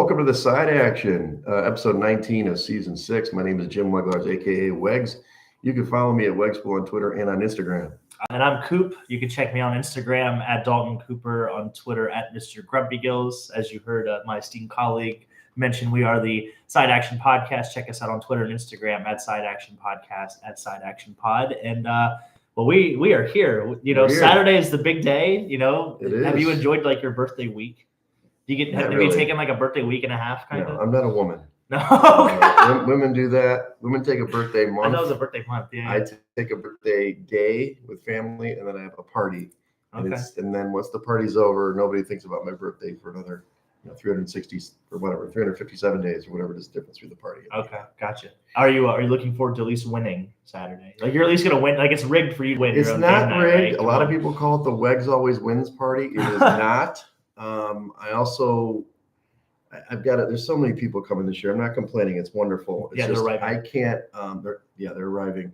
welcome to the Side Action, episode 19 of season 6. My name is Jim Weglars, aka Wegs. You can follow me at Wegspool on Twitter and on Instagram. And I'm Coop. You can check me on Instagram at Dalton Cooper, on Twitter at Mr. Grumpy Gills. As you heard my esteemed colleague mention, we are the Side Action Podcast. Check us out on Twitter and Instagram at Side Action Podcast, at Side Action Pod. And well, we are here. You know, Saturday is the big day. You know, have you enjoyed like your birthday week? Do you get have you taken like a birthday week and a half kind of? I'm not a woman. No. Women do that. Women take a birthday month. I know it was a birthday month. Yeah. I take a birthday day with family, and then I have a party. And, and then once the party's over, nobody thinks about my birthday for another 360 or whatever, 357 days or whatever it is, difference through the party. Okay, gotcha. Are you looking forward to at least winning Saturday? Like you're at least gonna win. Like it's rigged for you to win. It's not rigged. Right? A lot of people call it the Wegs always wins party. It is not. I've got it. There's so many people coming this year. I'm not complaining. It's wonderful. It's they're arriving. I can't. They're arriving.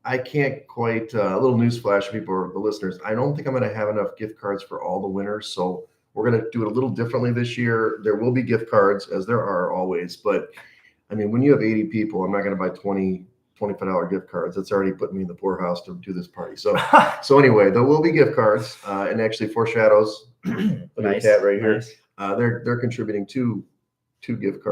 I can't quite. A little newsflash, people, or the listeners. I don't think I'm going to have enough gift cards for all the winners. So we're going to do it a little differently this year. There will be gift cards, as there are always. But I mean, when you have 80 people, I'm not going to buy $25 gift cards. That's already putting me in the poorhouse to do this party. So anyway, there will be gift cards, and actually foreshadows. Nice. Cat right here. Nice. They're contributing two gift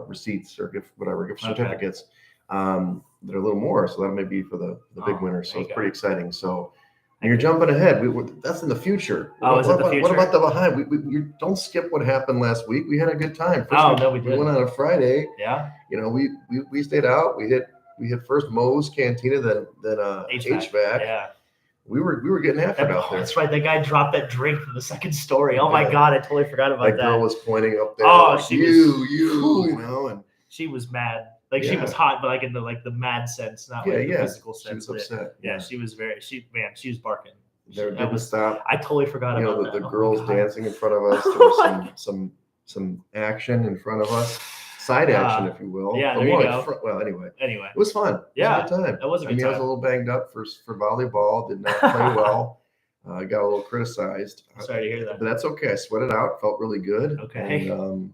receipts or gift certificates that are a little more. So that may be for the big winners. So it's pretty exciting. So and you're jumping ahead. That's in the future. Is it the future? What about the behind? You don't skip what happened last week. We had a good time. We did. We went on a Friday. Yeah. You know, we stayed out. We hit first Moe's Cantina, then HVAC. Yeah. We were getting after it out there. That's right. The guy dropped that drink from the second story. Oh my God, I totally forgot about that. That girl was pointing up there. Oh, like, you know, and she was mad. Like she was hot, but like in the mad sense, not like the physical sense. She was upset. Yeah, she was she was barking. There didn't stop. I totally forgot about that. The girls dancing in front of us. There was some action in front of us. Side action, if you will. Yeah, there you go. Anyway, it was fun. Yeah, it was a good time. It was a good time. I was a little banged up for volleyball. Did not play well. Got a little criticized. Sorry to hear that. But that's okay. I sweated out. Felt really good. Okay. And,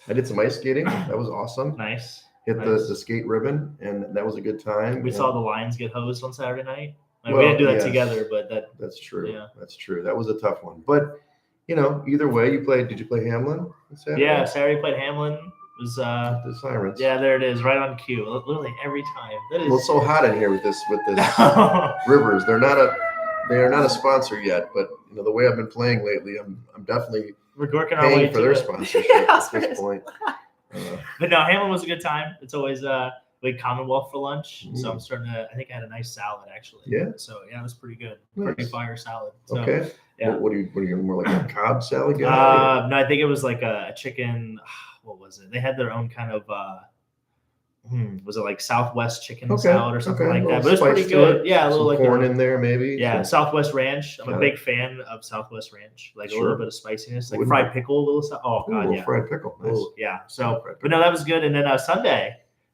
I did some ice skating. That was awesome. Nice. Hit the skate ribbon, and that was a good time. We saw the Lions get hosed on Saturday night. We didn't do that together, but that's true. Yeah. That's true. That was a tough one. But either way, did you play Hamlin on Saturday? Yeah, Saturday played Hamlin. It was the Sirens. Yeah, there it is, right on cue. Literally every time. Well, it's so hot in here with this Rivers. They are not a sponsor yet, but the way I've been playing lately, I'm definitely working our way for their sponsorship at this point. But no, Hamlin was a good time. It's always like Commonwealth for lunch. So I'm starting to. I think I had a nice salad actually. Yeah. So yeah, it was pretty good. Nice. Pretty fire salad. So, okay. Yeah. What are you more like a Cobb salad guy? No, I think it was like a chicken. What was it? They had their own kind of. Was it like Southwest chicken salad or something like that? But it was pretty good. Yeah, a little like corn in there maybe. Yeah, Southwest Ranch. I'm a big fan of Southwest Ranch. Like a little bit of spiciness, like fried pickle, oh god, yeah, fried pickle. Nice. Ooh, yeah. So, but no, that was good. And then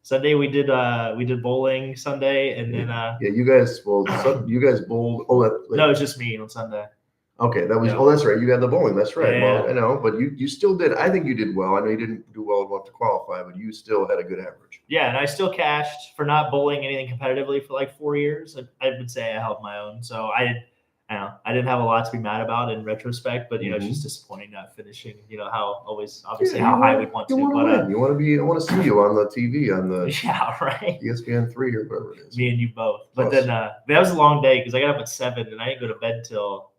Sunday we did bowling Sunday, and then you guys bowled. No, it's just me on Sunday. Okay, that was that's right. You had the bowling. That's right. Yeah. Well, I know, but you still did. I think you did well. I know you didn't do well enough to qualify, but you still had a good average. Yeah, and I still cashed for not bowling anything competitively for like 4 years. I would say I held my own. So I didn't have a lot to be mad about in retrospect, but it's just disappointing not finishing. How high we'd want to. But you want to be. I want to see you on the TV on the right ESPN 3 or whatever it is. Me and you both. But then that was a long day because I got up at 7 and I didn't go to bed till.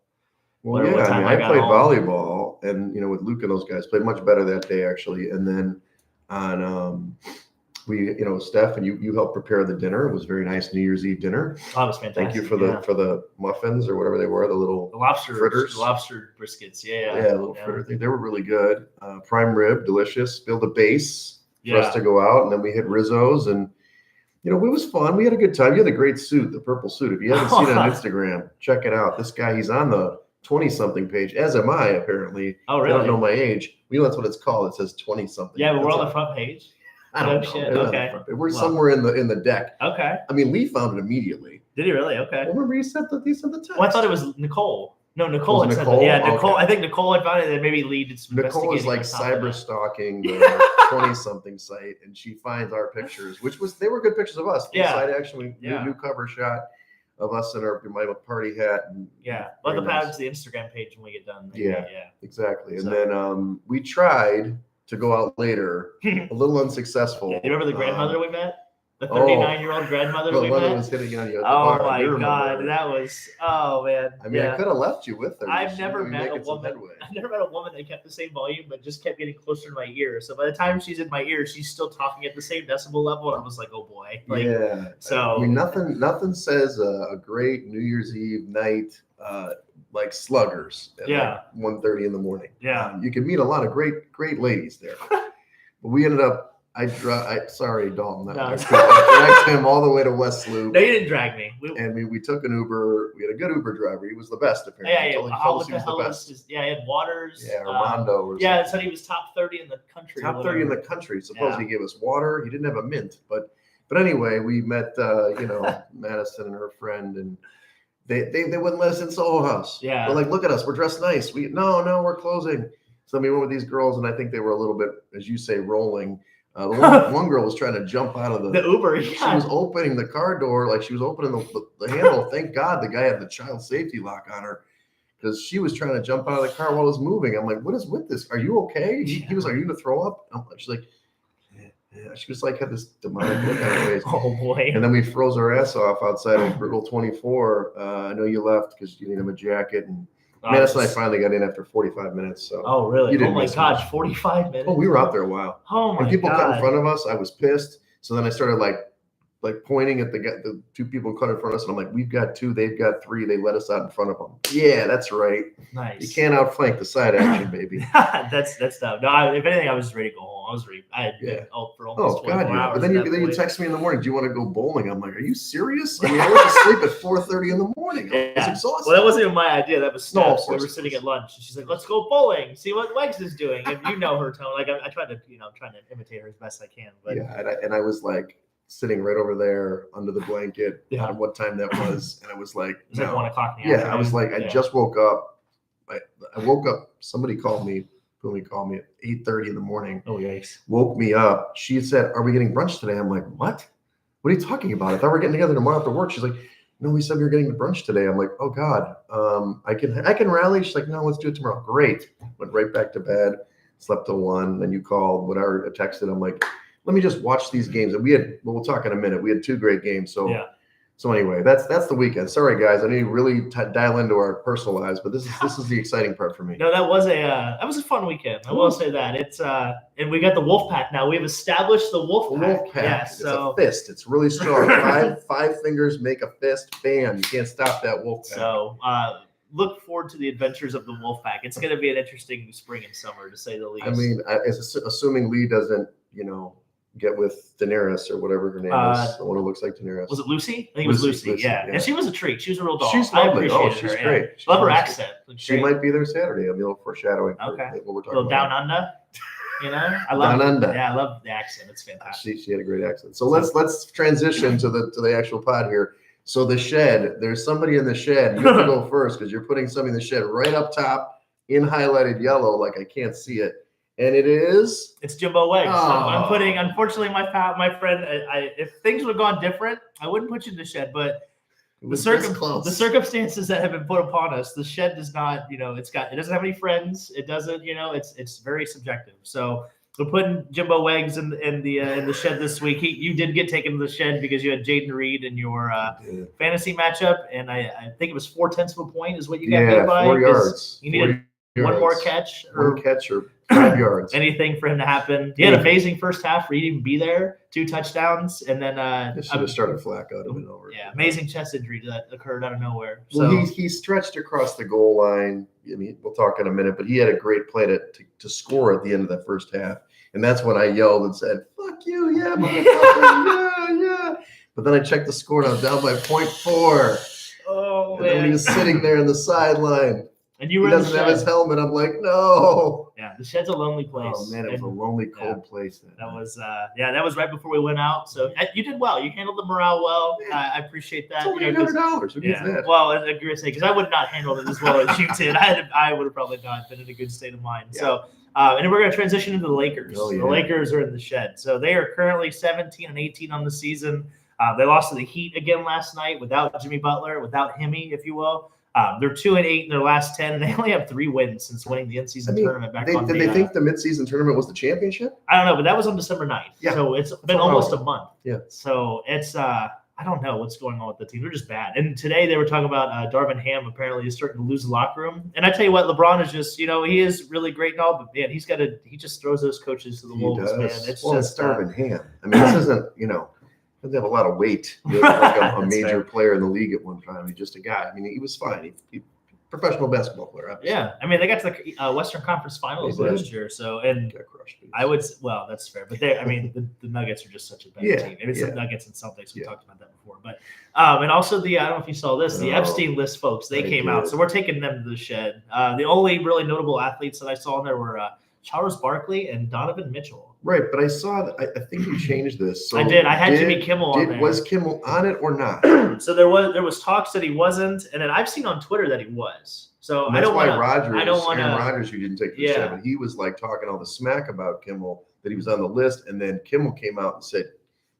Well, I played volleyball, and with Luke and those guys played much better that day actually. And then on Steph and you helped prepare the dinner. It was very nice New Year's Eve dinner. Oh, it was fantastic. Thank you for the muffins or whatever they were, the lobster fritters, the lobster briskets. Yeah, little fritter thing. They were really good. Prime rib, delicious. Build a base for us to go out, and then we hit Rizzo's and. It was fun. We had a good time. You had a great suit, the purple suit. If you haven't seen it on Instagram, check it out. This guy, he's on the 20-something page, as am I, apparently. Oh, really? I don't know my age. That's what it's called. It says 20-something. Yeah, but we're on the front page. I don't know. Shit. Okay. We're somewhere in the deck. Okay. I mean, Lee found it immediately. Did he really? Okay. Well, remember, he sent the text. Well, I thought it was Nicole. No, Nicole had Was it said that. Nicole? Yeah, Nicole. Okay. I think Nicole had found it and maybe Lee did some Nicole is investigating like on top of cyber that. stalking the 20-something site, and she finds our pictures, they were good pictures of us. Yeah. Side action, we Yeah. new cover shot of us in my party hat. And Yeah, we'll have to very add nice. to the Instagram page when we get done. Yeah. Yeah. Exactly. And So- then we tried to go out later, a little unsuccessful. Yeah, you remember the grandmother we met? The oh, 39-year-old grandmother The we one met? that was hitting on you at the Oh bar. I do my remember God, her. that was, oh man. I mean, yeah. I could have left you with her. I've She never was met a making some woman. headway. I've never met a woman that kept the same volume, but just kept getting closer to my ear. So by the time she's in my ear, she's still talking at the same decibel level, and I was like, "Oh boy!" Like, yeah. So I mean, nothing says a great New Year's Eve night like sluggers at like 1:30 in the morning. Yeah. You can meet a lot of great ladies there. But we ended up. Sorry, Dalton. No. I dragged him all the way to West Loop. No, you didn't drag me. And we took an Uber. We had a good Uber driver. He was the best, apparently. Yeah. He told What us he the was the hell best. is? Yeah, he had Waters. Yeah, Armando. Or yeah, it something. said he was top 30 in the country. Top 30 in the country. Supposedly he gave us water. He didn't have a mint, but anyway, we met Madison and her friend, and they wouldn't let us in Soho House. Yeah. They're like, look at us, we're dressed nice. No, we're closing. So we went with these girls, and I think they were a little bit, as you say, rolling. The one girl was trying to jump out of the Uber. She was opening the car door, like she was opening the handle. Thank God the guy had the child safety lock on her, because she was trying to jump out of the car while it was moving. I'm like, what is with this? Are you okay? He was like, are you gonna throw up? She's like, yeah. She was like, had this demonic look on her face. Oh boy. And then we froze her ass off outside of Brutal 24. I know you left because you needed him a jacket, and Madison and I finally got in after 45 minutes. So. Oh really? You didn't Oh my miss gosh, much. 45 minutes. Oh, we were out there a while. Oh my When people cut in God. front of us, I was pissed. So then I started like pointing at the two people cut in front of us, and I'm like, we've got two, they've got three. They let us out in front of them. Yeah, that's right. Nice. You can't outflank the side action, baby. that's dumb. No, if anything, I was ready to go home. I had been out for almost 24 hours. But then you text me in the morning, do you want to go bowling? I'm like, are you serious? I mean, I went to sleep at 4:30 in the morning. I was exhausted. Well, that wasn't even my idea. That was Steph's. No, We were sitting at lunch, and she's like, "Let's go bowling. See what Wegs is doing." And you know her tone. Like I tried to, trying to imitate her as best I can. But yeah, and I was like sitting right over there under the blanket. I don't know what time that was, and I was like, it's like 1 o'clock in the yeah, afternoon. I was like, I just woke up. I woke up. Somebody called me. Who called me at 8:30 in the morning. Oh yikes! Woke me up. She said, "Are we getting brunch today?" I'm like, "What? What are you talking about? I thought we were getting together tomorrow after work." She's like, "No, we said we were getting the brunch today." I'm like, "Oh God, I can rally." She's like, "No, let's do it tomorrow." Great. Went right back to bed. Slept till 1. Then you called. Whatever. I texted. I'm like, let me just watch these games. And we'll talk in a minute. We had 2 great games. So yeah. So anyway, that's the weekend. Sorry guys, I need to really dial into our personal lives, but this is the exciting part for me. No, that was a fun weekend. I will say that it's and we got the wolf pack now. We've established the wolf pack. Wolf pack. Yes, It's so a fist. It's really strong. Five fingers make a fist. Bam! You can't stop that wolf pack. So look forward to the adventures of the wolf pack. It's going to be an interesting spring and summer, to say the least. I mean, assuming Lee doesn't, get with Daenerys or whatever her name is, the one who looks like Daenerys. Was it Lucy? I think it was Lucy. Yeah. And she was a treat. She was a real doll. She's lovely. She's great. Yeah. She's Love her awesome. accent. She might be there Saturday. I'm foreshadowing. Okay. What we're talking a little about. down under. I love Down Under. Yeah, I love the accent. It's fantastic. She had a great accent. So let's transition to the actual pod here. So the shed. There's somebody in the shed. You have to go first because you're putting somebody in the shed right up top in highlighted yellow, like I can't see it. And it's Jimbo Wegs. Oh. I'm putting, unfortunately, my friend, if things would have gone different, I wouldn't put you in the shed, but the circumstances that have been put upon us, the shed does not, it doesn't have any friends. It doesn't, it's very subjective. So we're putting Jimbo Wegs in the shed this week. You did get taken to the shed because you had Jaden Reed in your fantasy matchup, and I think it was 0.4 of a point is what you got beat by. 4 yards. You needed one more catch or 5 yards. Anything for him to happen. He had an amazing first half where he didn't even be there. 2 touchdowns, and then should have started Flacco to been over. Yeah, amazing chest injury that occurred out of nowhere. Well, he stretched across the goal line. I mean, we'll talk in a minute, but he had a great play to score at the end of the first half, and that's when I yelled and said, "Fuck you, yeah, motherfucker, yeah." But then I checked the score and I was down by 0.4. Oh and man! then he was sitting there on the sideline. And you He were in the doesn't have his shed. helmet. I'm like, no. Yeah, the shed's a lonely place. Oh man, it was a And lonely, cold place. that was that was right before we went out. So you did well. You handled the morale well. Yeah. I appreciate that. It's only $800. Who gets Yeah. that? Well, I agree with because I would not handle it as well as you did. I would have probably not been in a good state of mind. Yeah. So, and then we're going to transition into the Lakers. Oh, yeah. The Lakers are in the shed. So they are currently 17 and 18 on the season. They lost to the Heat again last night without Jimmy Butler, without Hemi, if you will. They're 2-8 in their last 10, and they only have 3 wins since winning the in-season tournament back on. Did they think the midseason tournament was the championship? I don't know, but that was on December 9th. Yeah. So it's been almost a month. Yeah. So it's I don't know what's going on with the team. They're just bad. And today they were talking about Darvin Ham apparently is starting to lose the locker room. And I tell you what, LeBron is just, he is really great and all, but man, he just throws those coaches to the wolves, man. It's just Darvin Ham. I mean, this isn't, doesn't have a lot of weight. He was like a major player in the league at one time. He's just a guy. I mean, he was fine. He professional basketball player. Obviously. Yeah, I mean, they got to the Western Conference Finals last year, so and got crushed. I would that's fair, but the Nuggets are just such a better team. Maybe some Nuggets and Celtics. We talked about that before, but and also I don't know if you saw this, the Epstein list folks. They came out, so we're taking them to the shed. The only really notable athletes that I saw in there were Charles Barkley and Donovan Mitchell. Right, but I saw that. I think you changed this. So I did. I had Jimmy Kimmel on there. Was Kimmel on it or not? So there was talks that he wasn't, and then I've seen on Twitter that he was. So and that's Aaron Rodgers, you didn't take the Yeah. 7. He was like talking all the smack about Kimmel that he was on the list, and then Kimmel came out and said,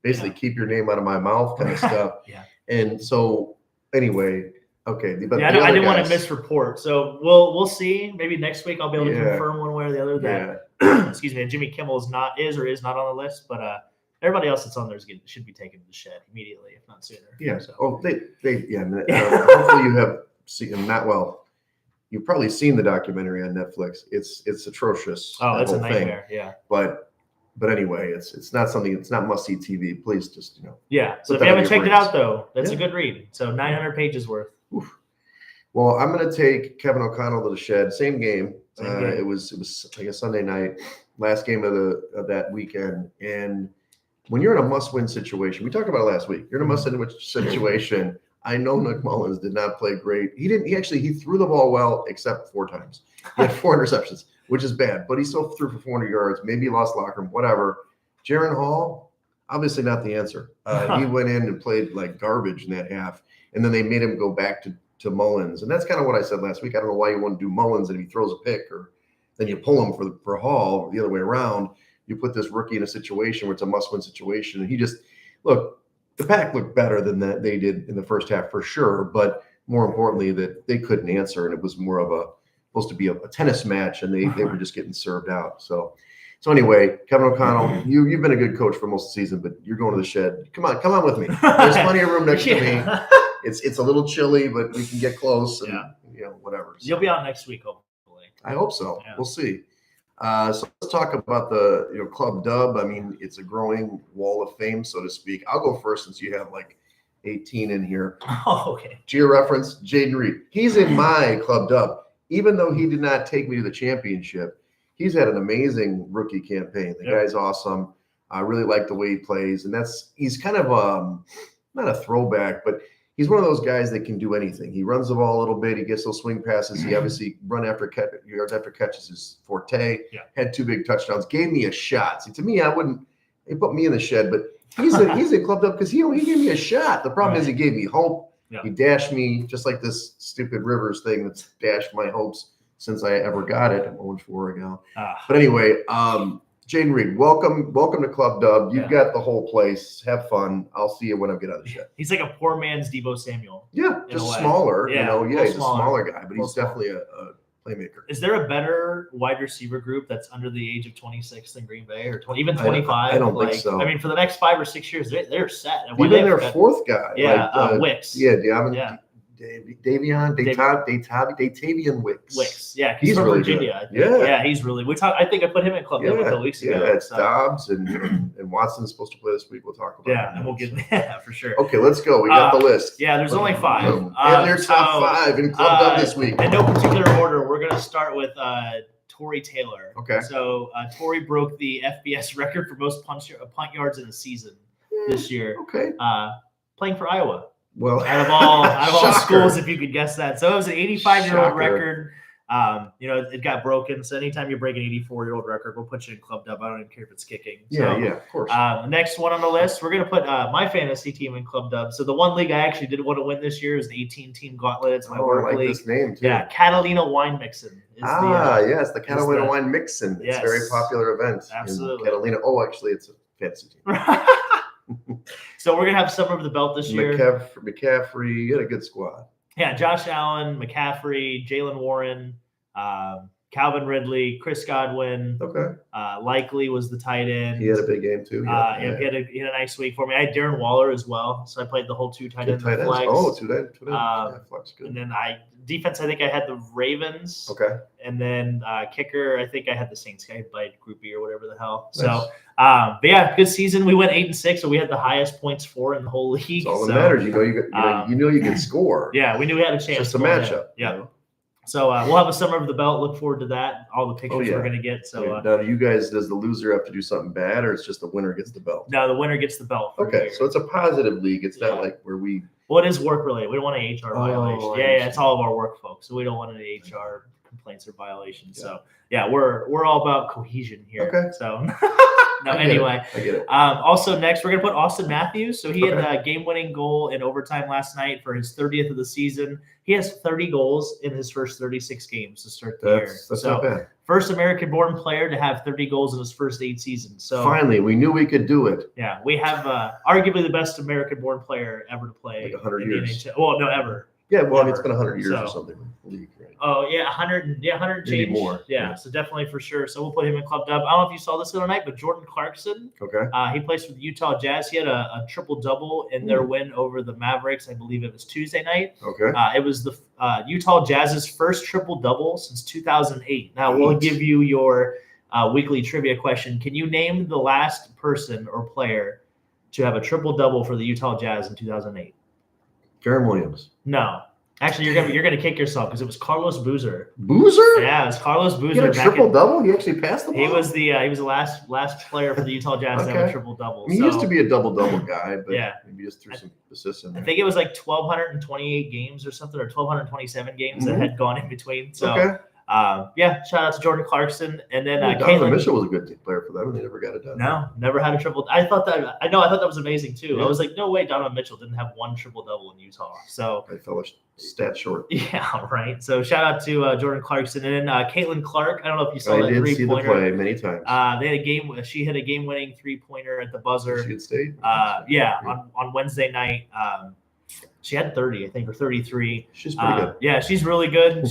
basically, keep your name out of my mouth, kind of stuff. Yeah. And so, anyway, okay. But I didn't want to misreport. So we'll see. Maybe next week I'll be able to confirm one way or the other that excuse me, Jimmy Kimmel is not on the list, but everybody else that's on there should be taken to the shed immediately, if not sooner. Yeah. So. Oh, hopefully you have seen him. Not well. You've probably seen the documentary on Netflix. It's atrocious. Oh, it's a nightmare. Yeah. But anyway, it's not something. It's not must see TV. Please just Yeah. So if you haven't checked it out though, that's a good read. So 900 pages worth. Oof. Well, I'm going to take Kevin O'Connell to the shed. Same game. It was like a Sunday night, last game of that weekend. And when you're in a must-win situation, we talked about it last week. You're in a must-win situation. I know Nick Mullins did not play great. He threw the ball well, except 4 times. He had 4 interceptions, which is bad. But he still threw for 400 yards. Maybe he lost locker room, whatever. Jaron Hall, obviously not the answer. He went in and played like garbage in that half, and then they made him go back to Mullins. And that's kind of what I said last week. I don't know why you want to do Mullins and if he throws a pick or then you pull him for Hall or the other way around. You put this rookie in a situation where it's a must-win situation. And the Pack looked better than that they did in the first half for sure. But more importantly, that they couldn't answer. And it was more of supposed to be a tennis match and they were just getting served out. So anyway, Kevin O'Connell, you've been a good coach for most of the season, but you're going to the shed. Come on with me. There's plenty of room next to me. It's a little chilly, but we can get close and whatever. So, you'll be out next week, hopefully. I hope so. Yeah. We'll see. So let's talk about the Club Dub. I mean, it's a growing wall of fame, so to speak. I'll go first since you have like 18 in here. Oh, okay. Geo reference, Jaden Reed. He's in my Club Dub. Even though he did not take me to the championship, he's had an amazing rookie campaign. The guy's awesome. I really like the way he plays, and he's kind of not a throwback, but he's one of those guys that can do anything. He runs the ball a little bit. He gets those swing passes. He obviously yards after catch is his forte. Yeah. Had 2 big touchdowns. Gave me a shot. See, to me, he put me in the shed, but he's a Clubbed Up because he gave me a shot. The problem is he gave me hope. Yeah. He dashed me just like this stupid Rivers thing that's dashed my hopes since I ever got it. I'm 0-4 ago. But anyway, Jaden Reed, welcome to Club Dub. You've got the whole place. Have fun. I'll see you when I get out of the shed. He's like a poor man's Deebo Samuel. Yeah, just smaller. Yeah, he's a smaller guy, but he's definitely a playmaker. Is there a better wide receiver group that's under the age of 26 than Green Bay or even 25? I don't think so. I mean, for the next 5 or 6 years, they're set. Even their 4th guy. Yeah, Wicks. Yeah, Davian Wicks. Yeah, he's from really Virginia. Good. Yeah, he's really. I think I put him in Club a couple weeks ago. Yeah, it's Dobbs and Watson's supposed to play this week. We'll talk about. Yeah, and we'll get for sure. Okay, let's go. We got the list. Yeah, there's only 5. And there's top 5 in Club Dub this week. In no particular order, we're gonna start with Torrey Taylor. Okay. So Torrey broke the FBS record for most punt yards in a season this year. Okay. Playing for Iowa. Well, out of all schools, if you could guess that. So it was an 85-year-old record. It got broken. So anytime you break an 84-year-old record, we'll put you in Club Dub. I don't even care if it's kicking. Yeah, So, yeah, of course. The next one on the list, we're going to put my fantasy team in Club Dub. So the one league I actually did want to win this year is the 18-team Gauntlet. It's my work I like league. this name too. Yeah, Catalina Wine Mixin. Yes, the Catalina Wine Mixin. It's yes, a very popular event. Absolutely. In Catalina. Oh, actually, it's a fantasy team. So we're going to have Summer of the Belt this year. McCaffrey, you had a good squad. Yeah, Josh Allen, McCaffrey, Jalen Warren, Calvin Ridley, Chris Godwin. Okay. Likely was the tight end. He had a big game too. He had a nice week for me. I had Darren Waller as well, so I played the whole two tight ends. Flex. Oh, two tight ends. Flex, good. And then defense, I think I had the Ravens. Okay. And then kicker, I think I had the Saints guy by Group B or whatever the hell. Nice. So, but yeah, good season. We went 8-6, so we had the highest points for in the whole league. That's all that matters. You can score. Yeah, we knew we had a chance. It's just a matchup. Yeah. So we'll have a Summer of the Belt. Look forward to that. All the pictures we're going to get. So now, you guys, does the loser have to do something bad, or it's just the winner gets the belt? No, the winner gets the belt. Okay, so it's a positive league. It's not like where we. Well, it is work related. We don't want an HR violation. Yeah, it's all of our work folks. So we don't want any HR complaints or violations. Yeah. So yeah, we're all about cohesion here. Okay. So anyway. I get it. Also next, we're gonna put Austin Matthews. So he had a game-winning goal in overtime last night for his 30th of the season. He has 30 goals in his first 36 games to start the year. That's not bad. First American-born player to have 30 goals in his first 8 seasons. So finally, we knew we could do it. Yeah, we have arguably the best American-born player ever to play. Like 100 years. NHL. Well, no, ever. Yeah, well, it's been 100 years or something. League, right? Oh yeah, 100. Yeah, 100 change. Maybe more. Yeah, so definitely for sure. So we'll put him in Club Dub. I don't know if you saw this the other night, but Jordan Clarkson. Okay. He plays for the Utah Jazz. He had a triple double in their win over the Mavericks. I believe it was Tuesday night. Okay. It was the Utah Jazz's first triple double since 2008. Now we'll give you your weekly trivia question. Can you name the last person or player to have a triple double for the Utah Jazz in 2008? Jeremy Williams. No. Actually, you're gonna kick yourself because it was Carlos Boozer. Boozer? Yeah, it was Carlos Boozer. He had a triple double. He actually passed the ball. He was the last player for the Utah Jazz to have a triple double. He used to be a double guy, but maybe just threw some assists in there. I think it was like 1,228 games or something, or 1,227 games that had gone in between. So shout out to Jordan Clarkson, and then Donovan Mitchell was a good player for them, and they never got it done. No, never had a triple. I thought that was amazing too. Yeah. I was like, no way, Donovan Mitchell didn't have one triple double in Utah. So I fell a stat short. Yeah, right. So shout out to Jordan Clarkson, and then Caitlin Clark. I don't know if you saw that 3-pointer. I did see the play many times. They had a game. She hit a game-winning 3-pointer at the buzzer. Michigan State. On Wednesday night. She had 30, I think, or 33. She's pretty good. Yeah, she's really good.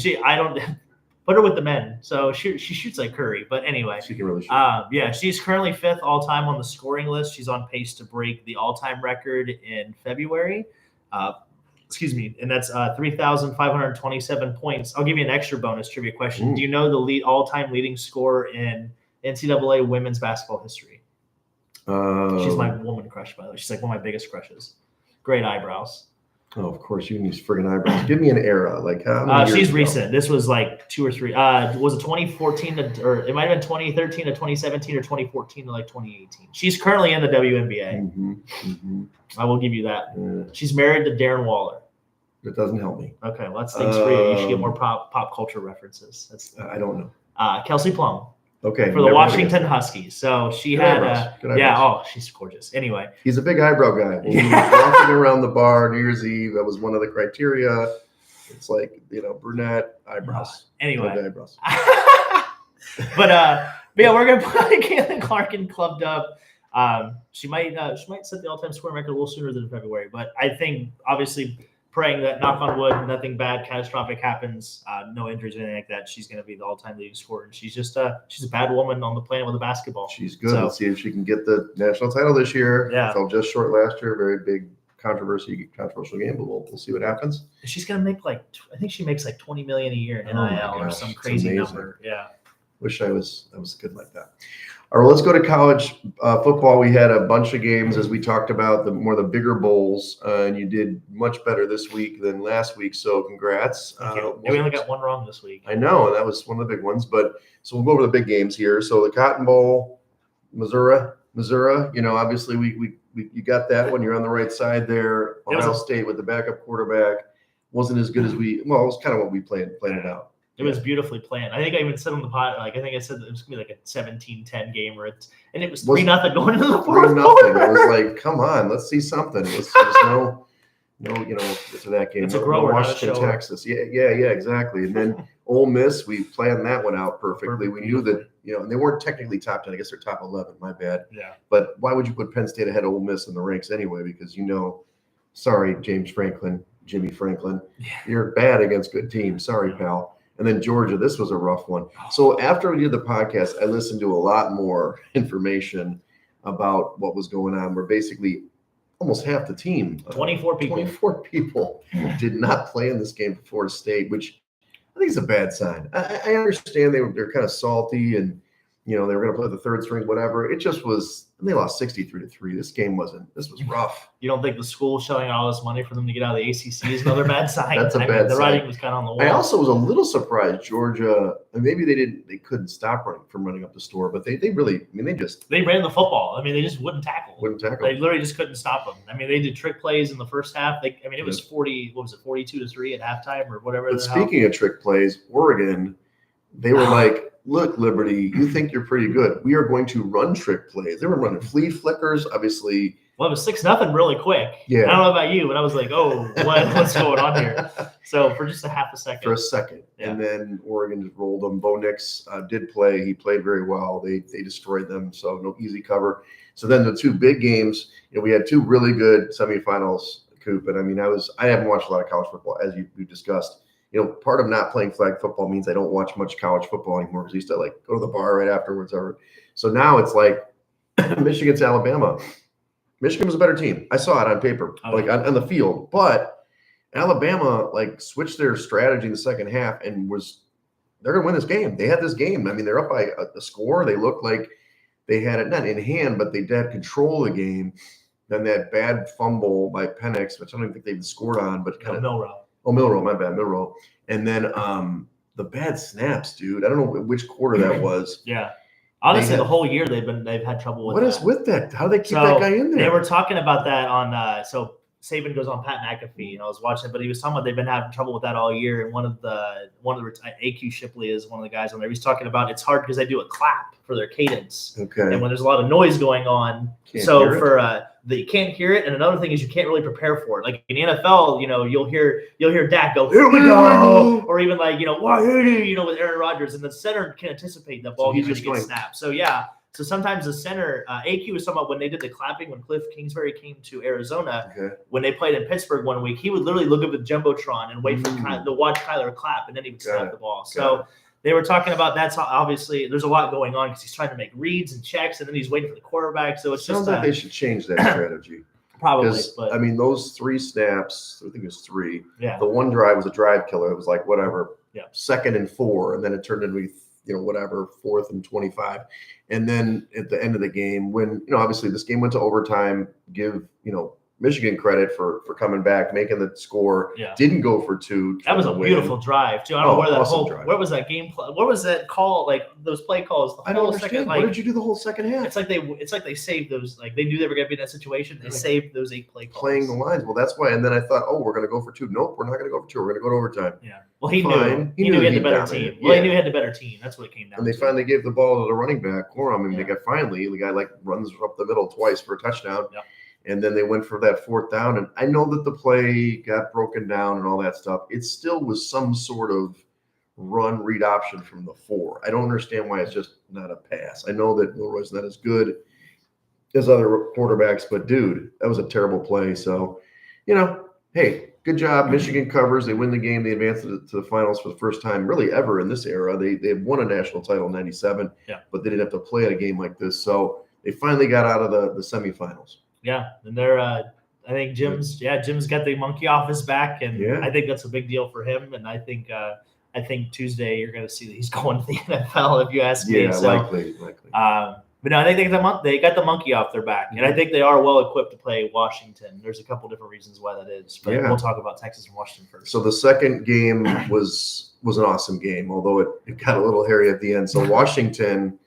Put her with the men. So she shoots like Curry. But anyway. She can really shoot. She's currently 5th all-time on the scoring list. She's on pace to break the all-time record in February. And that's 3,527 points. I'll give you an extra bonus trivia question. Do you know the all-time leading scorer in NCAA women's basketball history? She's my woman crush, by the way. She's like one of my biggest crushes. Great eyebrows. Oh, of course, you and these friggin' eyebrows. Give me an era. Like how she's recent. This was like 2 or 3. Was it 2014 or it might have been 2013 to 2017 or 2014 to like 2018. She's currently in the WNBA. I will give you that. Yeah. She's married to Darren Waller. That doesn't help me. Okay, well, that's things for you. You should get more pop culture references. I don't know. Kelsey Plum. Okay. For the Washington Huskies. So she she's gorgeous. Anyway. He's a big eyebrow guy. When he was walking around the bar New Year's Eve, that was one of the criteria. It's like, brunette, eyebrows. Anyway. Eyebrows. But we're going to put Caitlin Clark in Club Dub. She might set the all-time scoring record a little sooner than February. But I think, obviously, praying that, knock on wood, nothing bad, catastrophic happens, no injuries or anything like that. She's going to be the all-time leading scorer. And she's just she's a bad woman on the planet with a basketball. She's good. Let's see if she can get the national title this year. Yeah. Fell just short last year. Very big controversial game, but we'll see what happens. She's going to make I think she makes like $20 million a year in NIL or some crazy number. Yeah. Wish I was good like that. All right, let's go to college football. We had a bunch of games, as we talked about, the bigger bowls, and you did much better this week than last week. So congrats. We only got one wrong this week. I know, and that was one of the big ones. But so we'll go over the big games here. So the Cotton Bowl, Missouri. Obviously you got that one. You're on the right side there. Ohio State with the backup quarterback wasn't as good as it was kind of what we planned it out. It was beautifully planned. I think I even said on the pod, like I think I said that it was gonna be like a 17-10 game, and it was 3-0 going into the fourth 3-0. quarter. It was like, come on, let's see something. It was no, to that game. It's a No grower, not a Washington, shower. Texas. Yeah, exactly. And then Ole Miss, we planned that one out perfectly. We knew that, and they weren't technically top 10. I guess they're top 11. My bad. Yeah. But why would you put Penn State ahead of Ole Miss in the ranks anyway? Because sorry, James Franklin, Jimmy Franklin, you're bad against good teams. Sorry, pal. And then Georgia, this was a rough one. So after we did the podcast, I listened to a lot more information about what was going on. Where basically almost half the team, 24 people did not play in this game for Florida State, which I think is a bad sign. I understand they're kind of salty and, they were going to play the third string, whatever. It just was, and they lost 63-3. This was rough. You don't think the school shelling out all this money for them to get out of the ACC is another bad sign? That's a bad sign. The writing was kind of on the wall. I also was a little surprised Georgia, and maybe they couldn't stop running up the score, but they really, they ran the football. They just wouldn't tackle. They literally just couldn't stop them. They did trick plays in the first half. It was 42-3 at halftime or whatever. But speaking of trick plays, Oregon, they were like, look, Liberty, you think you're pretty good. We are going to run trick plays. They were running flea flickers, obviously. Well, it was 6-0 really quick. Yeah. I don't know about you, but I was like, oh, what's going on here? So for just a half a second. For a second. Yeah. And then Oregon just rolled them. Bo Nix did play. He played very well. They destroyed them, so no easy cover. So then the two big games, we had two really good semifinals, Coop. And I haven't watched a lot of college football, as we discussed. Part of not playing flag football means I don't watch much college football anymore because I used to go to the bar right afterwards. So now it's like Michigan's Alabama. Michigan was a better team. I saw it on paper, on the field. But Alabama switched their strategy in the second half and they're going to win this game. They had this game. They're up by a score. They looked like they had it not in hand, but they had control of the game. Then that bad fumble by Penix, which I don't even think they even scored on, but kind of Milrow. Oh, Milrow, my bad, Milrow. And then the bad snaps, dude. I don't know which quarter that was. Yeah. Honestly, the whole year they've had trouble with that. What is with that? How do they keep that guy in there? They were talking about that on so Saban goes on Pat McAfee, and I was watching it, but he was talking about they've been having trouble with that all year. And one of the AQ Shipley is one of the guys on there. He's talking about it's hard because they do a clap for their cadence. Okay. And when there's a lot of noise going on, you can't hear it. And another thing is you can't really prepare for it. Like in the NFL, you'll hear Dak go, "Here we go," or even with Aaron Rodgers, and the center can anticipate the ball just going snap. So yeah. So sometimes the center, AQ was talking about when they did the clapping when Cliff Kingsbury came to Arizona, when they played in Pittsburgh one week, he would literally look up at the Jumbotron and wait to watch Kyler clap, and then he would snap the ball. So they were talking about that's obviously there's a lot going on because he's trying to make reads and checks, and then he's waiting for the quarterback. So it sounds like they should change that strategy. Probably. But those 3 snaps, I think it was 3. Yeah. The one drive was a drive killer. It was like whatever. Yeah. 2nd and 4, and then it turned into 4th and 25. And then at the end of the game, when, obviously this game went to overtime, give, Michigan credit for coming back, making the score. Yeah. Didn't go for 2. That was a beautiful drive, too. I don't know where that drive. Where was that game? What was that call? Those play calls. I don't understand. What did you do the whole second half? It's like they saved those. They knew they were going to be in that situation. They saved those 8 play calls. Playing the lines. Well, that's why. And then I thought, we're going to go for 2. Nope, we're not going to go for 2. We're going to go to overtime. Yeah. Well, he knew he had the better team. Well, he knew he had the better team. That's what it came down to. And they finally gave the ball to the running back, Corum. They got the guy runs up the middle twice for a touchdown. Yep. And then they went for that 4th down. And I know that the play got broken down and all that stuff. It still was some sort of run read option from the 4. I don't understand why it's just not a pass. I know that Milroy's not as good as other quarterbacks, but dude, that was a terrible play. So, hey, good job. Michigan covers. They win the game. They advance to the finals for the first time really ever in this era. They won a national title in 97, but they didn't have to play at a game like this. So they finally got out of the semifinals. Yeah, and they're I think Jim's got the monkey off his back, and I think that's a big deal for him. And I think Tuesday you're going to see that he's going to the NFL if you ask me. Yeah, likely. But no, I think they got the monkey off their back, and I think they are well equipped to play Washington. There's a couple different reasons why that is, but we'll talk about Texas and Washington first. So the second game was an awesome game, although it got a little hairy at the end. So Washington.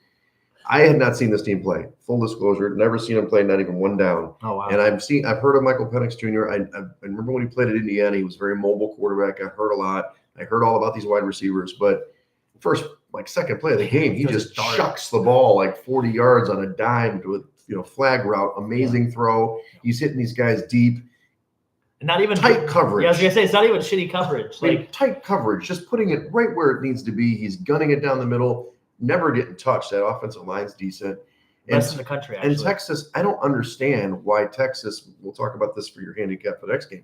I had not seen this team play. Full disclosure, never seen him play, not even one down. Oh wow! And I've heard of Michael Penix Jr. I remember when he played at Indiana, he was a very mobile quarterback. I heard a lot. I heard all about these wide receivers, but first, like second play of the game, he just dart. chucks the ball like 40 yards on a dime to a flag route. Amazing throw. He's hitting these guys deep. Not even tight coverage. Yeah, I was gonna say it's not even shitty coverage. Like tight coverage, just putting it right where it needs to be. He's gunning it down the middle, never getting touched. That offensive line's decent. Best in the country, actually. And Texas, I don't understand why Texas, we'll talk about this for your handicap for the next game.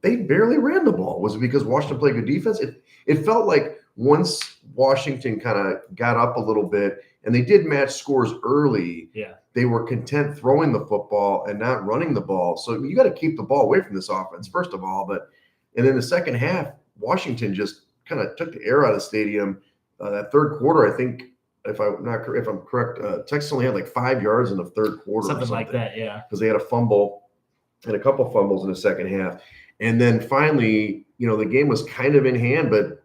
They barely ran the ball. Was it because Washington played good defense? It felt like once Washington kind of got up a little bit and they did match scores early, they were content throwing the football and not running the ball. So you got to keep the ball away from this offense, first of all. And then the second half, Washington just kind of took the air out of the stadium. That third quarter, I think, if I'm correct, Texas only had like 5 yards in the third quarter. Something like that, yeah. Because they had a fumble and a couple fumbles in the second half. And then finally, the game was kind of in hand, but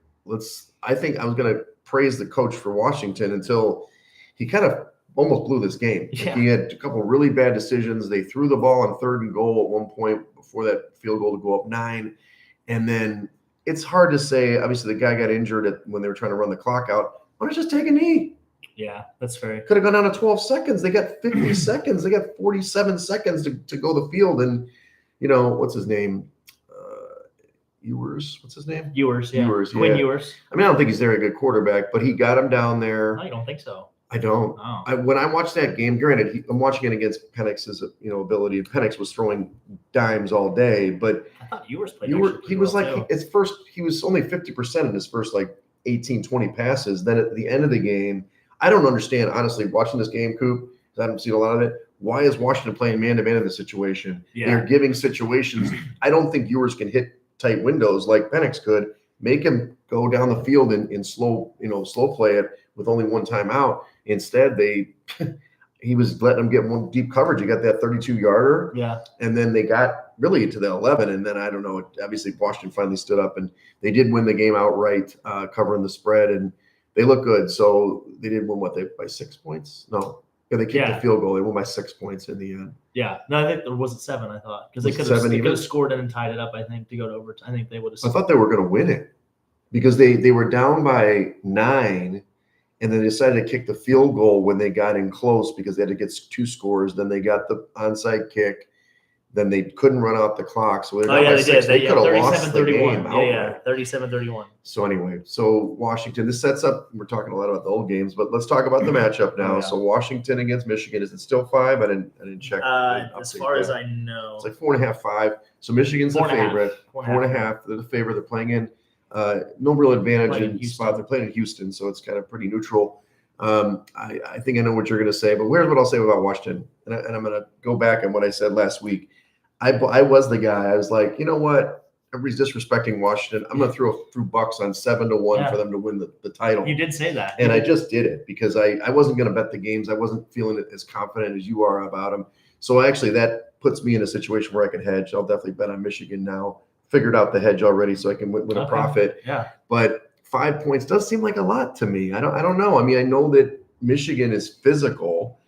I think I was going to praise the coach for Washington until he kind of almost blew this game. Yeah. He had a couple of really bad decisions. They threw the ball on 3rd and goal at one point before that field goal to go up 9. And then it's hard to say, obviously the guy got injured when they were trying to run the clock out. Why don't you just take a knee? Yeah, that's fair. Could have gone down to 12 seconds. They got 50 seconds. They got 47 seconds to go the field. And, what's his name? Ewers. What's his name? Ewers, yeah. Quinn Ewers. I mean, I don't think he's a very good quarterback, but he got him down there. No, you don't think so? I don't. Oh. When I watched that game, granted, I'm watching it against Penix's, ability. Penix was throwing dimes all day, but I thought Ewers played. He was he was only 50% in his first 18, 20 passes. Then at the end of the game, I don't understand, honestly, watching this game, Coop, because I haven't seen a lot of it. Why is Washington playing man-to-man in this situation? Yeah. They're giving situations. I don't think Ewers can hit tight windows like Penix could. Make him go down the field in slow play it with only one timeout. Instead, he was letting them get one deep coverage. He got that 32-yarder. Yeah. And then they got really to the 11. And then I don't know, obviously Washington finally stood up and they did win the game outright, covering the spread, and they look good. So they did win by 6 points? No. Yeah, they kicked the field goal. They won by 6 points in the end. Yeah. No, I think there wasn't 7, I thought. Because they could have scored and tied it up, I think, to go to overtime. I think they would have. I thought they were going to win it because they were down by 9, and then they decided to kick the field goal when they got in close because they had to get 2 scores. Then they got the onside kick. Then they couldn't run out the clock. So they're down by 6. They could have lost the game. 37-31. So anyway, Washington, this sets up, we're talking a lot about the old games, but let's talk about the matchup now. So Washington against Michigan, is it still 5? I didn't check. As far as I know. It's like 4.5, 5. So Michigan's the favorite. 4.5. They're the favorite. They're playing in no real advantage in spot. They're playing in Houston, so it's kind of pretty neutral. I think I know what you're going to say, but here's what I'll say about Washington. And I'm going to go back on what I said last week. I was the guy. I was like, you know what? Everybody's disrespecting Washington. I'm going to throw bucks on 7-1 for them to win the title. You did say that. And I just did it because I wasn't going to bet the games. I wasn't feeling as confident as you are about them. So actually that puts me in a situation where I can hedge. I'll definitely bet on Michigan now. Figured out the hedge already so I can win a profit. Yeah. But 5 points does seem like a lot to me. I don't know. I mean, I know that Michigan is physical,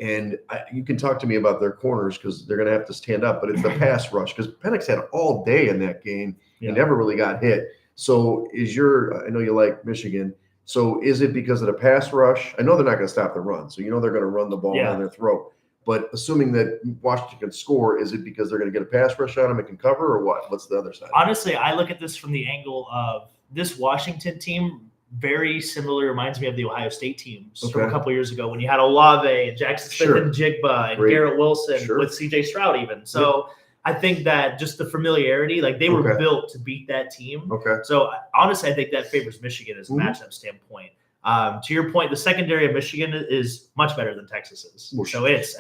and you can talk to me about their corners because they're going to have to stand up, but it's the pass rush because Penix had all day in that game. He never really got hit. So I know you like Michigan. So is it because of the pass rush? I know they're not going to stop the run. So they're going to run the ball down their throat. But assuming that Washington can score, is it because they're going to get a pass rush on them and can cover, or what? What's the other side? Honestly, I look at this from the angle of this Washington team very similar, reminds me of the Ohio State teams from a couple years ago when you had Olave and Jackson Smith and Jigba and Garrett Wilson with CJ Stroud even. So I think that just the familiarity, they were built to beat that team. Okay. So honestly, I think that favors Michigan as a matchup standpoint. To your point, the secondary of Michigan is much better than Texas's. So it's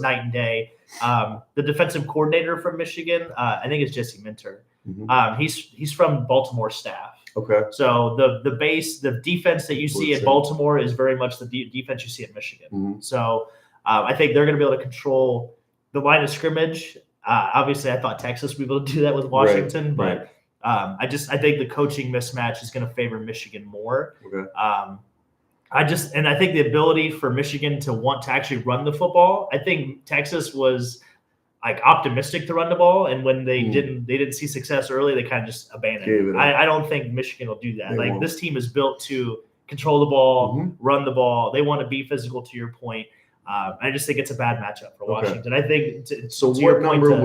night and day. The defensive coordinator from Michigan, I think it's Jesse Minter. He's from Baltimore staff. Okay. So the defense that you see at Baltimore is very much the defense you see at Michigan. So I think they're going to be able to control the line of scrimmage. Obviously, I thought Texas would be able to do that with Washington, but I think the coaching mismatch is going to favor Michigan more. Okay. I think the ability for Michigan to want to actually run the football. I think Texas was like optimistic to run the ball, and when they Mm. didn't see success early, they kind of just abandoned Gave it. it up. I don't think Michigan will do that. They Like won't. this team is built to control the ball, Mhm. run the ball. They want to be physical. To your point, I just think it's a bad matchup for Okay. Washington. I think. So to your what point number to-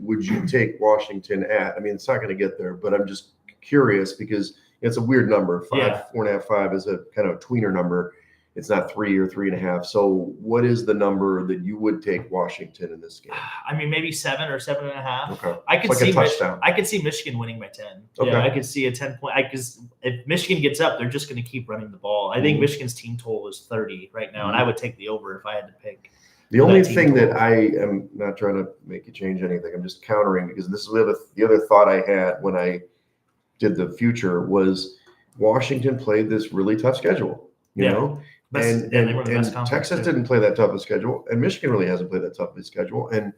would you take Washington at? I mean, it's not going to get there, but I'm just curious because it's a weird number. Yeah. 4.5, 5 is a kind of a tweener number. It's not 3 or 3.5. So what is the number that you would take Washington in this game? I mean, maybe 7 or 7.5. Okay. I could It's like a see touchdown. I could see Michigan winning by 10. Okay. Yeah, I could see a 10-point. Because if Michigan gets up, they're just going to keep running the ball. I think Mhm. Michigan's team total is 30 right now, and I would take the over if I had to pick. The only team thing that total. I am not trying to make you change anything, I'm just countering because this is the other thought I had when I did the future was Washington played this really tough schedule, you Yeah. know, Best, they were the best and conference, Texas too. didn't play that tough a schedule, and Michigan really hasn't played that tough a schedule. And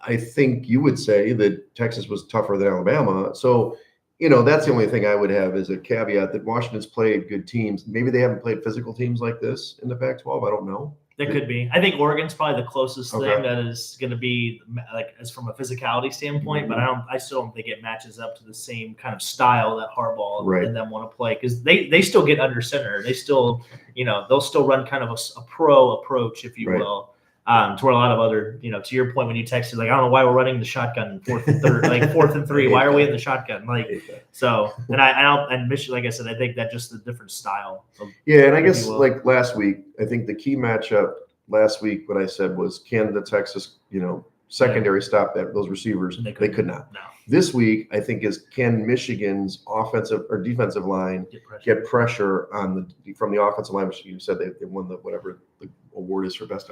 I think you would say that Texas was tougher than Alabama. So, that's the only thing I would have as a caveat that Washington's played good teams. Maybe they haven't played physical teams like this in the Pac-12. I don't know. That could be. I think Oregon's probably the closest Okay. thing that is going to be like as from a physicality standpoint, but I still don't think it matches up to the same kind of style that Harbaugh Right. and them want to play because they still get under center. They still, they'll still run kind of a pro approach, if you Right. will. To where a lot of other, to your point when you texted, like, I don't know why we're running the shotgun 4th and 3rd, like 4th and 3. Why are we in the shotgun? I Like, hate that. so, and I don't, and Michigan, like I said, I think that just a different style. Yeah, and I if guess you will. like last week, I think the key matchup last week, what I said was, can the Texas, secondary stop those receivers? And They couldn't. could not. No, This week, I think is can Michigan's offensive or defensive line get pressure from the offensive line, which you said they won whatever the award is for best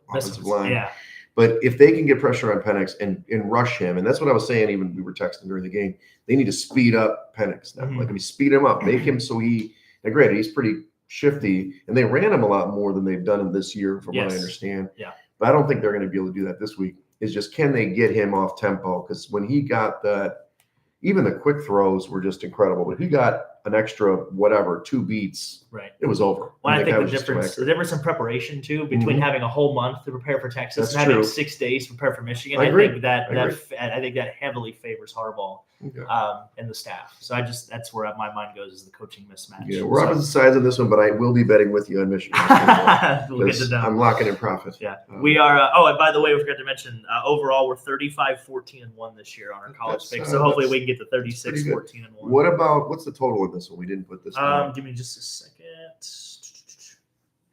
offensive line. Yeah. But if they can get pressure on Penix and rush him, and that's what I was saying, even we were texting during the game, they need to speed up Penix now. Mhm. Like, speed him up, make him so now granted, he's pretty shifty, and they ran him a lot more than they've done him this year, from what I Yes. understand. Yeah. But I don't think they're going to be able to do that this week. It's just, can they get him off tempo? Because when he got that, even the quick throws were just incredible. But he got an extra 2 beats, Right. it was over. Well, I the guy think the was just too difference accurate. in preparation too between Mhm. having a whole month to prepare for Texas That's and having true. 6 days to prepare for Michigan. I I agree. think that I agree. I think that heavily favors Harbaugh Okay. and the staff. So that's where my mind goes, is the coaching mismatch. Yeah, we're opposite sides on this one, but I will be betting with you on Michigan. We'll get to know. I'm locking in profit. Yeah, we are. And by the way, we forgot to mention, overall, we're 35-14-1 this year on our college That's, picks. So hopefully we can get to pretty good. 36-14-1. What's the total in this one? We didn't put this down. Give me just a second.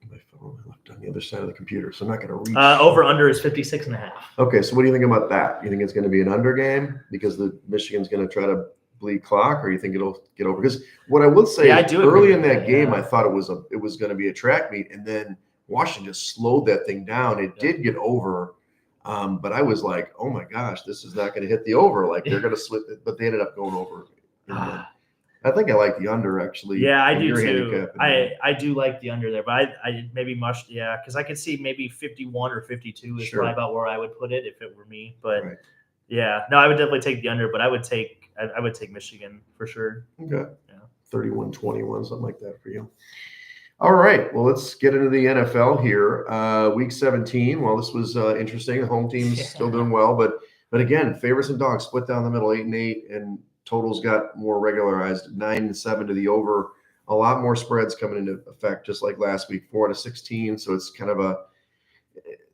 My phone I left on the other side of the computer, so I'm not going to reach. Over under is 56.5. Okay, so what do you think about that? You think it's going to be an under game because the Michigan's going to try to bleed clock, or you think it'll get over? Because what I will say Yeah, I is do early agree in with that that, game, yeah. I thought it was going to be a track meet, and then Washington just slowed that thing down. It did get over, but I was like, oh my gosh, this is not going to hit the over. Like, they're going to slip it, but they ended up going over. I think I like the under, actually. Yeah, I in do your too. handicap. I do like the under there, but I maybe much, because I could see maybe 51 or 52 is Sure. probably about where I would put it if it were me. But Right. yeah, no, I would definitely take the under, but I would take Michigan for sure. Okay. Yeah. 31-21, something like that for you. All right. Well, let's get into the NFL here. Week 17. Well, this was interesting. The home team's still doing well, but again, favorites and dogs split down the middle, 8-8, and totals got more regularized, 9-7 to the over. A lot more spreads coming into effect, just like last week, 4-16. So it's kind of a,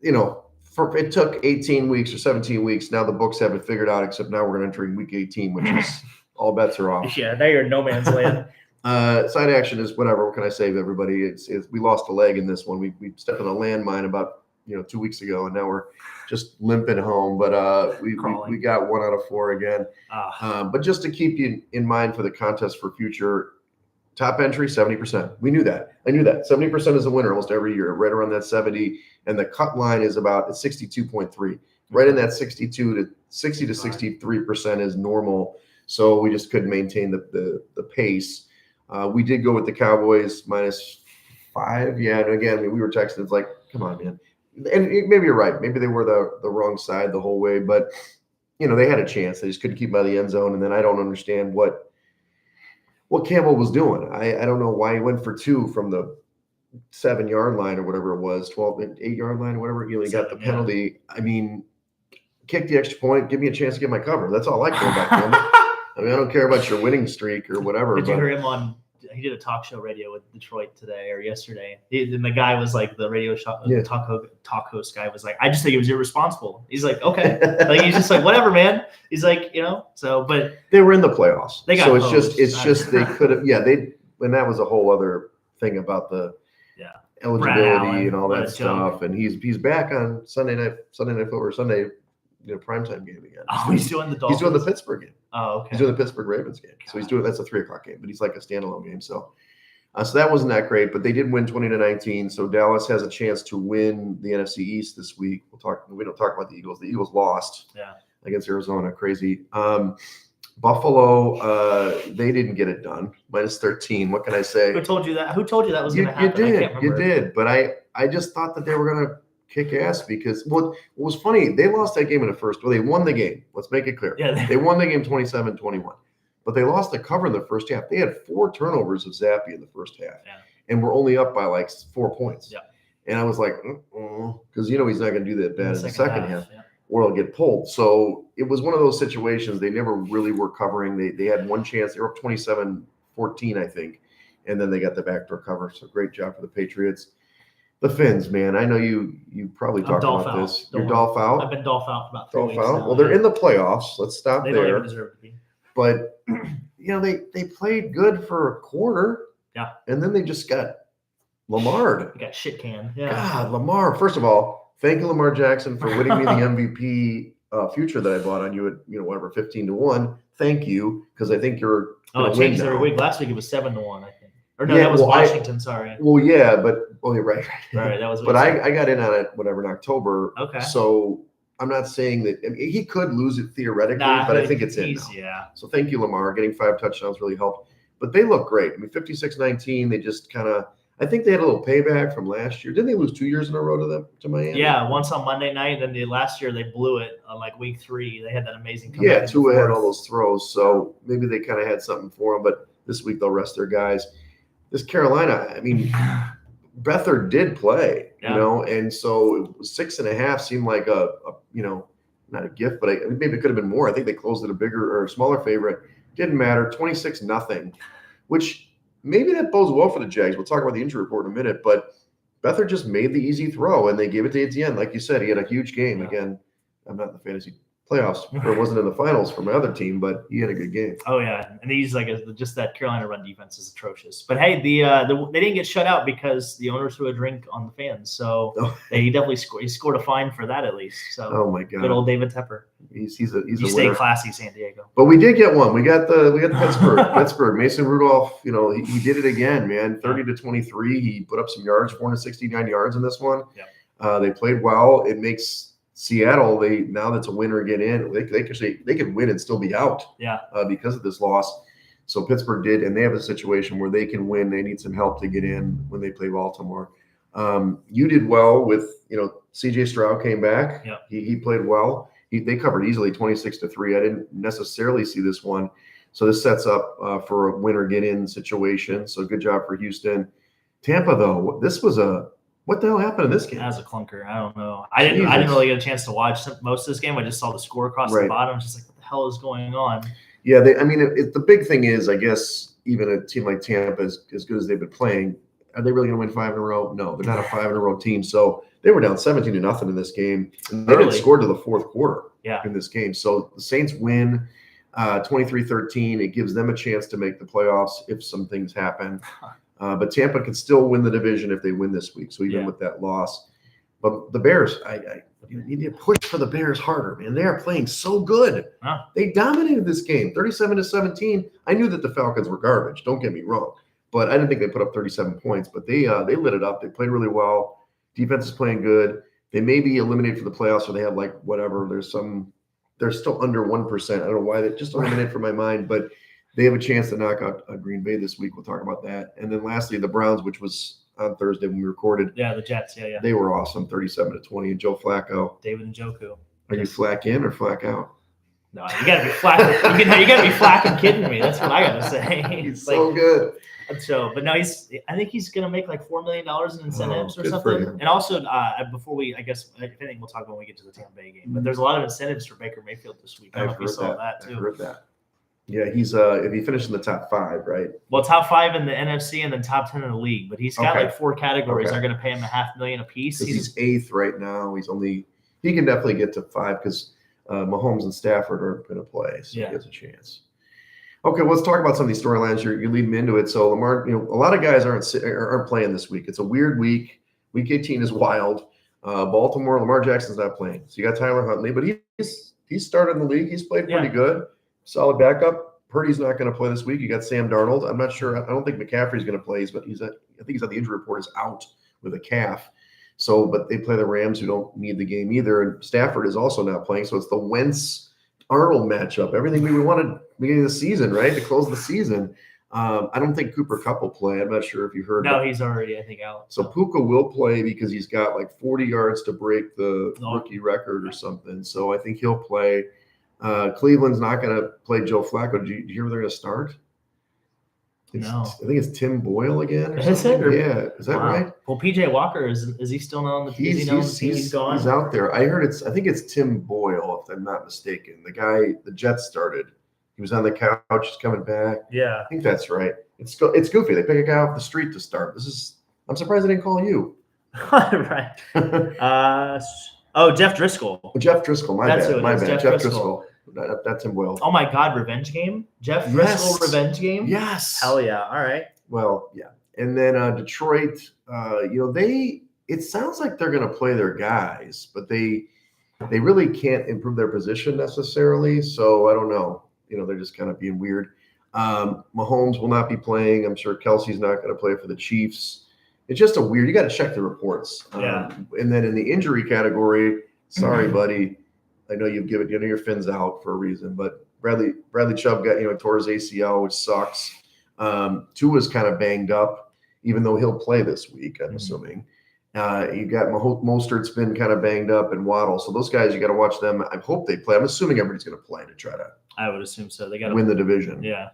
it took 18 weeks or 17 weeks. Now the books have it figured out, except now we're entering week 18, which is all bets are off. Yeah, now you're in no man's land. Side action is whatever. What can I say to everybody? It's we lost a leg in this one. We stepped on a landmine about 2 weeks ago, and now we're just limping home. But we got 1 out of 4 again. But just to keep you in mind for the contest for future, top entry 70%. We knew that. I knew that 70% is a winner almost every year, right around that 70, and the cut line is about 62.3. Right in that 60 to 63% is normal. So we just couldn't maintain the pace. We did go with the Cowboys -5. Yeah, and again, we were texting. It's like, come on, man. And maybe you're right. Maybe they were the wrong side the whole way, but they had a chance. They just couldn't keep them out of the end zone. And then I don't understand what Campbell was doing. I don't know why he went for 2 from the 7-yard line or whatever it was, 8-yard line or whatever. He got the penalty. Yeah. I mean, kick the extra point, give me a chance to get my cover. That's all I care about, Campbell. I mean, I don't care about your winning streak or whatever. Did you but hear him on? He did a talk show radio with Detroit today or yesterday. And the guy was like, the radio talk host guy was like, I just think it was irresponsible. He's like, okay, like he's just like, whatever, man. He's like, so, but they were in the playoffs. They got so hosed. it's just they could have, and that was a whole other thing about the eligibility and all that stuff. And he's back on Sunday night football, Sunday, primetime game again. Oh, he's doing the Dolphins. He's doing the Pittsburgh game. Oh, okay. He's doing the Pittsburgh Ravens game. So that's a 3:00 game, but he's like a standalone game. So that wasn't that great, but they did win 20-19. So Dallas has a chance to win the NFC East this week. We don't talk about the Eagles. The Eagles lost against Arizona. Crazy. Buffalo, they didn't get it done. -13. What can I say? Who told you that? Who told you that was going to happen? You did. But I just thought that they were going to kick ass because what was funny, they lost that game in the first. Well, they won the game. Let's make it clear. Yeah, they won the game 27-21. But they lost the cover in the first half. They had 4 turnovers of Zappy in the first half. Yeah. And we're only up by like 4 points. Yeah. And I was like, because he's not going to do that bad in the second half. Yeah. Or it'll get pulled. So it was one of those situations they never really were covering. They had one chance. They were up 27-14, I think. And then they got the backdoor cover. So great job for the Patriots. The Finns, man. I know you probably talked about this. You're Dolph out? I've been Dolph out for about 3 weeks now. Well, they're in the playoffs. Let's stop there. They don't even deserve to be. But, they played good for a quarter. Yeah. And then they just got Lamar'd. They got shit canned. Yeah. God, Lamar. First of all, thank you, Lamar Jackson, for winning me the MVP future that I bought on you at, 15-1. Thank you, because I think you're it changes every week. Last week it was 7-1, I think. Or no, that was Washington. Sorry. Well, yeah, but right. Right, that was. But I got in on it, in October. Okay. So I'm not saying that he could lose it theoretically, but I think it's in now. Yeah. So thank you, Lamar. Getting 5 touchdowns really helped. But they look great. I mean, 56-19. They just kind of. I think they had a little payback from last year. Didn't they lose 2 years in a row to Miami? Yeah, once on Monday night. Then last year they blew it on like week 3. They had that amazing comeback. Yeah, Tua had all those throws, so maybe they kind of had something for them. But this week they'll rest their guys. This Carolina, I mean, Beathard did play, and so it was 6.5 seemed like a not a gift, but maybe it could have been more. I think they closed it a bigger or a smaller favorite. Didn't matter. 26-0, which. Maybe that bodes well for the Jags. We'll talk about the injury report in a minute, but Beathard just made the easy throw, and they gave it to Etienne. Like you said, he had a huge game. Yeah. Again, I'm not in the fantasy playoffs, or wasn't in the finals for my other team, but he had a good game. Oh, yeah, and he's like just that Carolina run defense is atrocious. But, hey, they didn't get shut out because the owner threw a drink on the fans, so he definitely scored. He scored a fine for that at least. So, oh, my God. Good old David Tepper. He's a stay winner. Classy, San Diego. But we did get one. We got the Pittsburgh. Mason Rudolph, he did it again, man. 30-23. He put up some yards, 469 yards in this one. Yeah. They played well. It makes Seattle, now that's a winner get in. They could win and still be out. Yeah. Because of this loss. So Pittsburgh did, and they have a situation where they can win. They need some help to get in when they play Baltimore. You did well with, C.J. Stroud came back. Yeah. He played well. They covered easily 26-3. I didn't necessarily see this one. So this sets up for a winner get in situation. So good job for Houston. Tampa, though, this was what the hell happened in this game? That was a clunker. I don't know. I didn't really get a chance to watch most of this game. I just saw the score across the bottom. I was just like, what the hell is going on? Yeah, the big thing is, I guess, even a team like Tampa, as good as they've been playing, are they really going to win 5 in a row? No, they're not a 5 in a row team. So they were down 17-0 in this game. And they didn't score to the fourth quarter in this game. So the Saints win 23-13. It gives them a chance to make the playoffs if some things happen. But Tampa can still win the division if they win this week. So even with that loss. But the Bears, you need to push for the Bears harder, man. They are playing so good. Wow. They dominated this game, 37-17. I knew that the Falcons were garbage. Don't get me wrong. But I didn't think they put up 37 points. But they lit it up. They played really well. Defense is playing good. They may be eliminated for the playoffs, or they have whatever. They're still under 1%. I don't know why. They just eliminated from my mind. But they have a chance to knock out Green Bay this week. We'll talk about that. And then lastly, the Browns, which was on Thursday when we recorded. Yeah, the Jets. Yeah. They were awesome, 37-20. And Joe Flacco. David Njoku. Are you flack in or flack out? No, you got to be flack. You got to be flacking kidding me. That's what I got to say. He's so good. So, but no, I think he's going to make like $4 million in incentives or good for something. him. And also, before we, I guess, I think we'll talk when we get to the Tampa Bay game. But there's a lot of incentives for Baker Mayfield this week. I don't know if you saw that too. I've heard that. Yeah, he's if he finished in the top 5, right? Well, top 5 in the NFC and then top 10 in the league. But he's got like 4 categories. Okay. They're going to pay him $500,000 a piece. He's 8th right now. He can definitely get to 5 because Mahomes and Stafford are going to play, so he has a chance. Okay, well, let's talk about some of these storylines. You're leading me into it. So Lamar, a lot of guys aren't playing this week. It's a weird week. Week 18 is wild. Baltimore, Lamar Jackson's not playing. So you got Tyler Huntley, but he's started in the league. He's played pretty good. Solid backup. Purdy's not going to play this week. You got Sam Darnold. I'm not sure. I don't think McCaffrey's going to play, but I think he's on the injury report, is out with a calf. So, but they play the Rams, who don't need the game either. And Stafford is also not playing. So it's the Wentz-Arnold matchup. Everything we wanted beginning of the season, right? To close the season. I don't think Cooper Kupp will play. I'm not sure if you heard. No, he's already, I think, out. So Puka will play because he's got like 40 yards to break the rookie record or something. So I think he'll play. Cleveland's not going to play Joe Flacco. Did you hear they're going to start? No. I think it's Tim Boyle again. Is it? Yeah. Is that right? Well, PJ Walker, is he still on the team? He's gone? He's out there. I think it's Tim Boyle, if I'm not mistaken. The guy, the Jets started. He was on the couch. He's coming back. Yeah. I think that's right. It's goofy. They pick a guy off the street to start. I'm surprised they didn't call you. Right. Jeff Driscoll. Jeff Driscoll. My bad. Jeff Driscoll. That's Tim Boyle. Oh my God, revenge game? Jeff Driscoll revenge game? Yes. Hell yeah. All right. Well, yeah. And then Detroit, it sounds like they're going to play their guys, but they really can't improve their position necessarily. So I don't know. They're just kind of being weird. Mahomes will not be playing. I'm sure Kelsey's not going to play for the Chiefs. It's just you got to check the reports. And then in the injury category, sorry, buddy. I know you've given your fins out for a reason, but Bradley Chubb got tore his ACL, which sucks. Tua's kind of banged up, even though he'll play this week, I'm assuming. You got Mostert's been kind of banged up, and Waddle. So those guys, you got to watch them. I hope they play. I'm assuming everybody's going to play to try to. I would assume so. They got to win the division. Yeah.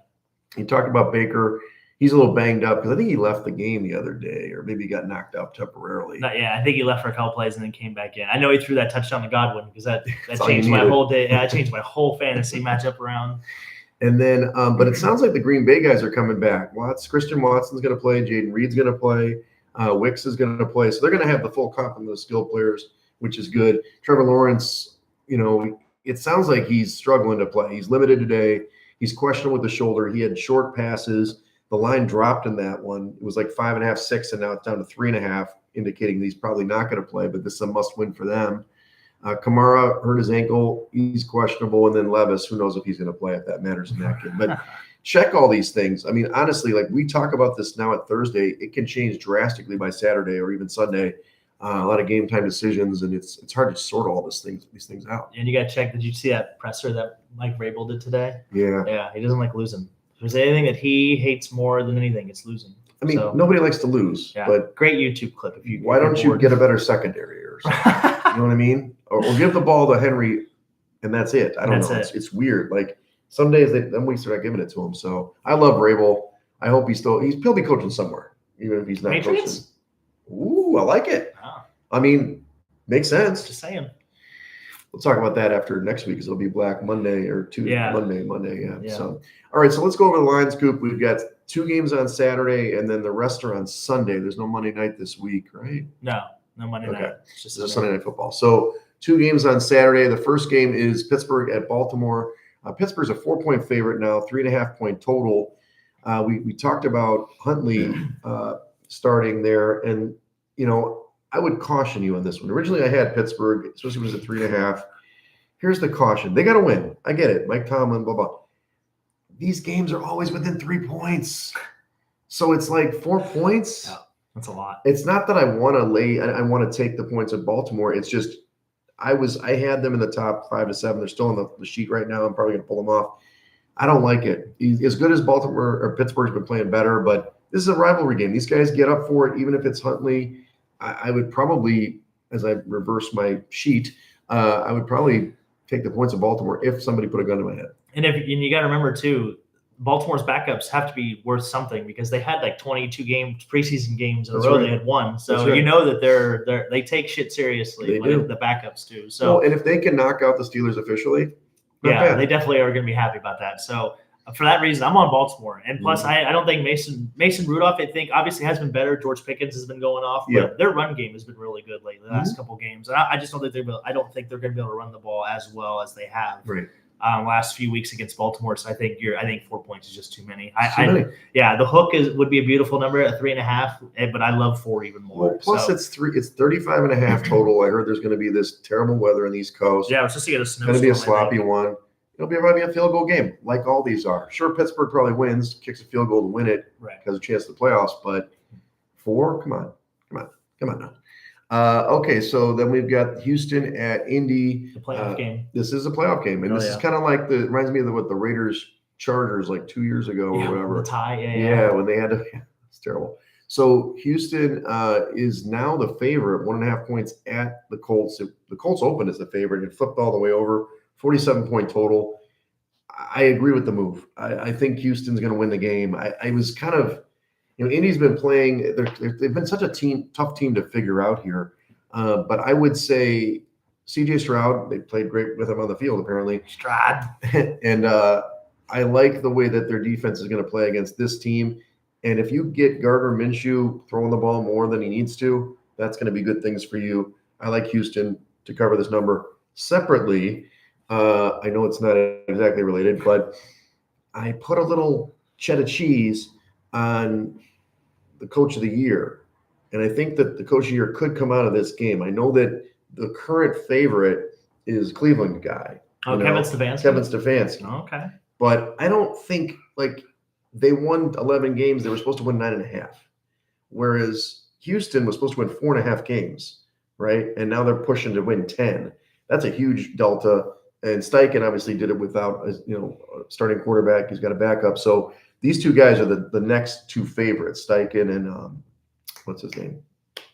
You talked about Baker. He's a little banged up because I think he left the game the other day, or maybe he got knocked out temporarily. I think he left for a couple plays and then came back in. I know he threw that touchdown to Godwin because that changed my whole day. Yeah, it changed my whole fantasy matchup around. And then, but it sounds like the Green Bay guys are coming back. Christian Watson's going to play. Jaden Reed's going to play. Wicks is going to play. So they're going to have the full complement of skill players, which is good. Trevor Lawrence, it sounds like he's struggling to play. He's limited today. He's questionable with the shoulder. He had short passes. The line dropped in that one. It was like 5.5, 6, and now it's down to 3.5, indicating that he's probably not going to play, but this is a must-win for them. Kamara hurt his ankle. He's questionable. And then Levis, who knows if he's going to play, if that matters in that game. But check all these things. I mean, honestly, like we talk about this now at Thursday, it can change drastically by Saturday or even Sunday. A lot of game time decisions, and it's hard to sort all these things out. And you got to check. Did you see that presser that Mike Vrabel did today? Yeah. Yeah, he doesn't like losing. If there's anything that he hates more than anything, it's losing. I mean, nobody likes to lose. Yeah, but great YouTube clip. Why don't you get a better secondary or something? You know what I mean? Or give the ball to Henry, and that's it. I don't know. It's weird. Like some days, them weeks they're not giving it to him. So I love Vrabel. I hope he'll be coaching somewhere, even if he's not Patriots? coaching. Ooh, I like it. Wow. I mean, makes sense. Just saying. We'll talk about that after next week because it'll be Black Monday or Tuesday. Yeah. Monday. Yeah. So, all right. So let's go over the lines, Coop. We've got 2 games on Saturday, and then the rest are on Sunday. There's no Monday night this week, right? No Monday night. It's just Sunday night football. So 2 games on Saturday. The first game is Pittsburgh at Baltimore. Pittsburgh's a 4-point favorite now, 3.5-point total. We talked about Huntley starting there, and I would caution you on this one. Originally, I had Pittsburgh, especially when it was at 3.5. Here's the caution: they got to win. I get it. Mike Tomlin, blah blah. These games are always within 3 points, so it's like 4 points. Yeah, that's a lot. It's not that I want to lay. I want to take the points at Baltimore. It's just I had them in the top 5 to 7. They're still on the sheet right now. I'm probably going to pull them off. I don't like it. As good as Baltimore or Pittsburgh's been playing better, but this is a rivalry game. These guys get up for it, even if it's Huntley. I would probably, as I reverse my sheet, I would probably take the points of Baltimore if somebody put a gun to my head. And you got to remember too, Baltimore's backups have to be worth something because they had like 22 preseason games in a That's row. right. They had one, so That's right. you know that they take shit seriously. They do. The backups do. So well, and if they can knock out the Steelers officially, not yeah, bad. they definitely are going to be happy about that. So for that reason, I'm on Baltimore. And plus, I don't think Mason Rudolph, I think, obviously has been better. George Pickens has been going off, but their run game has been really good lately, the last couple games. And I just don't think I don't think they're going to be able to run the ball as well as they have last few weeks against Baltimore. So I think 4 points is just too many. Yeah, the hook would be a beautiful number at 3.5, but I love 4 even more. Well, plus it's 35.5 total. I heard there's going to be this terrible weather in the East Coast. Yeah, it's just to get a snowstorm. It's going to be a sloppy one. It'll probably be a field goal game, like all these are. Sure, Pittsburgh probably wins, kicks a field goal to win it, has a chance to the playoffs. But 4, come on now. Okay, so then we've got Houston at Indy. The playoff game. This is a playoff game, and this is kind of like it reminds me of what the Raiders Chargers like 2 years ago or whatever. The tie, when they had to. It's terrible. So Houston is now the favorite, 1.5 points at the Colts. The Colts opened as the favorite. It flipped all the way over. 47-point total. I agree with the move. I think Houston's going to win the game. I was kind of, Indy's been playing. They've been such a tough team to figure out here. But I would say C.J. Stroud. They played great with him on the field apparently. Stroud. And I like the way that their defense is going to play against this team. And if you get Gardner Minshew throwing the ball more than he needs to, that's going to be good things for you. I like Houston to cover this number. Separately, I know it's not exactly related, but I put a little cheddar cheese on the coach of the year. And I think that the coach of the year could come out of this game. I know that the current favorite is Cleveland guy. Kevin Stefanski. Kevin Stefanski. Okay. But I don't think they won 11 games. They were supposed to win 9.5. Whereas Houston was supposed to win 4.5 games, right? And now they're pushing to win 10. That's a huge delta. And Steichen obviously did it without a starting quarterback. He's got a backup. So these two guys are the next two favorites, Steichen and what's his name?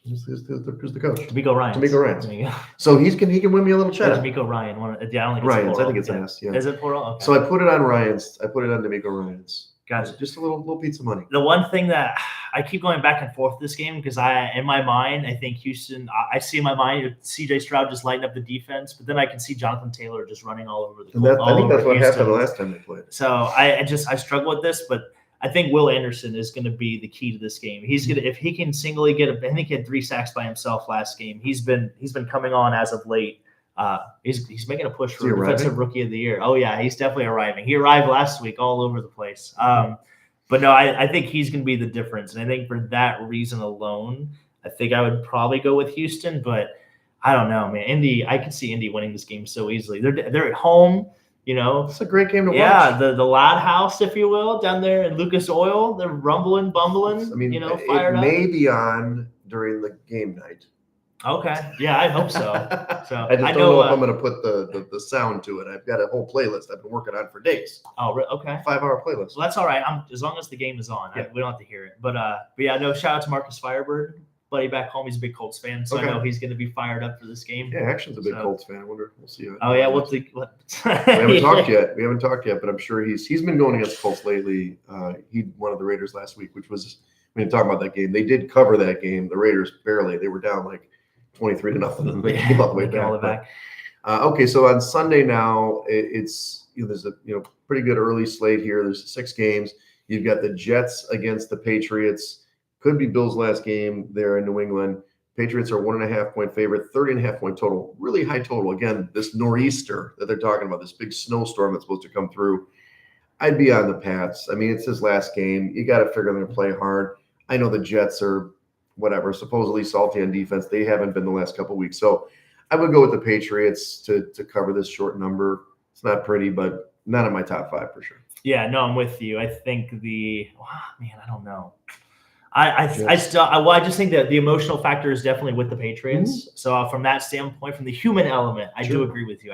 Who's the coach? DeMeco Ryans. So he can win me a little cheddar. DeMeco Ryan. I don't think Ryans. I think it's an S. Yeah. Is it plural? Okay. So I put it on Ryans. I put it on DeMeco Ryans. Gotcha. Just a little piece of money. The one thing that I keep going back and forth this game because in my mind, I think Houston, I see in my mind CJ Stroud just lighting up the defense, but then I can see Jonathan Taylor just running all over the field. I think that's what happened the last time they played. So I struggle with this, but I think Will Anderson is going to be the key to this game. He's going to, if he can singly get I think he had 3 sacks by himself last game. He's been coming on as of late. He's making a push for Defensive Rookie of the Year. Oh yeah, he's definitely arriving. He arrived last week all over the place. But no, I think he's going to be the difference. And I think for that reason alone, I think I would probably go with Houston. But I don't know, man. Indy, I could see Indy winning this game so easily. They're at home. It's a great game to watch. Yeah, the Loud House, if you will, down there in Lucas Oil. They're rumbling, bumbling. I mean, fired it up. may be on during the game night. Okay. Yeah, I hope so. So I just don't know if I'm going to put the sound to it. I've got a whole playlist I've been working on for days. Oh, okay. 5-hour playlist. Well, that's all right. As long as the game is on, we don't have to hear it. But yeah, no. Shout out to Marcus Firebird, buddy back home. He's a big Colts fan, so I know he's going to be fired up for this game. Yeah, Action's a big Colts fan. I wonder. We'll see. Oh yeah, what? We haven't talked yet. We haven't talked yet, but I'm sure he's been going against Colts lately. He won of the Raiders last week, which was talking about that game. They did cover that game. The Raiders barely. They were down 23-0, and they came all the way back. Okay, so on Sunday now, it's there's a pretty good early slate here. There's 6 games. You've got the Jets against the Patriots. Could be Bills' last game there in New England. Patriots are 1.5-point favorite, 30.5-point total. Really high total. Again, this nor'easter that they're talking about, this big snowstorm that's supposed to come through. I'd be on the Pats. I mean, it's his last game. You got to figure they're going to play hard. I know the Jets are supposedly salty on defense. They haven't been the last couple of weeks. So I would go with the Patriots to cover this short number. It's not pretty, but not in my top 5 for sure. Yeah, no, I'm with you. I think I don't know. I just think that the emotional factor is definitely with the Patriots. Mm-hmm. So from that standpoint, from the human element, I do agree with you.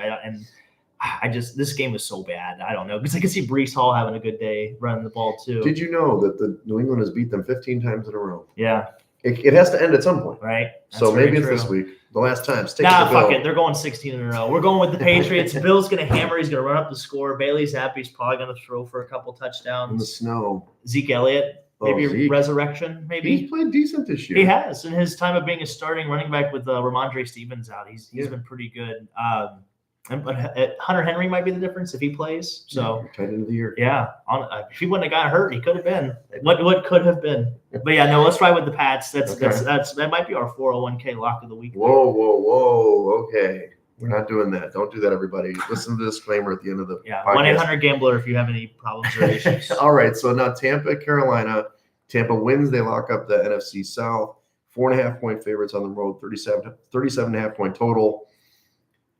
This game is so bad. I don't know, because I can see Breece Hall having a good day running the ball too. Did you know that the New England has beat them 15 times in a row? Yeah. It has to end at some point. right? So maybe it's this week. The last time. Stick Nah, with the fuck Bill. it. They're going 16 in a row. We're going with the Patriots. Bill's going to hammer. He's going to run up the score. Bailey's happy. He's probably going to throw for a couple In the touchdowns. snow. Zeke Elliott, maybe Zeke. resurrection, maybe. He's played decent this year. He has. In his time of being a starting running back with Ramondre Stevens out, he's been pretty good. But Hunter Henry might be the difference if he plays. So tight end of the year. Yeah, if he wouldn't have got hurt, he could have been. What could have been? But yeah, no, let's ride with the Pats. That might be our 401k lock of the week. Whoa. Okay. We're not doing that. Don't do that, everybody. Listen to the disclaimer at the end of the podcast. 1-800-GAMBLER if you have any problems or issues. All right. So now Tampa, Carolina. Tampa wins. They lock up the NFC South. 4.5-point favorites on the road. 37.5-point total.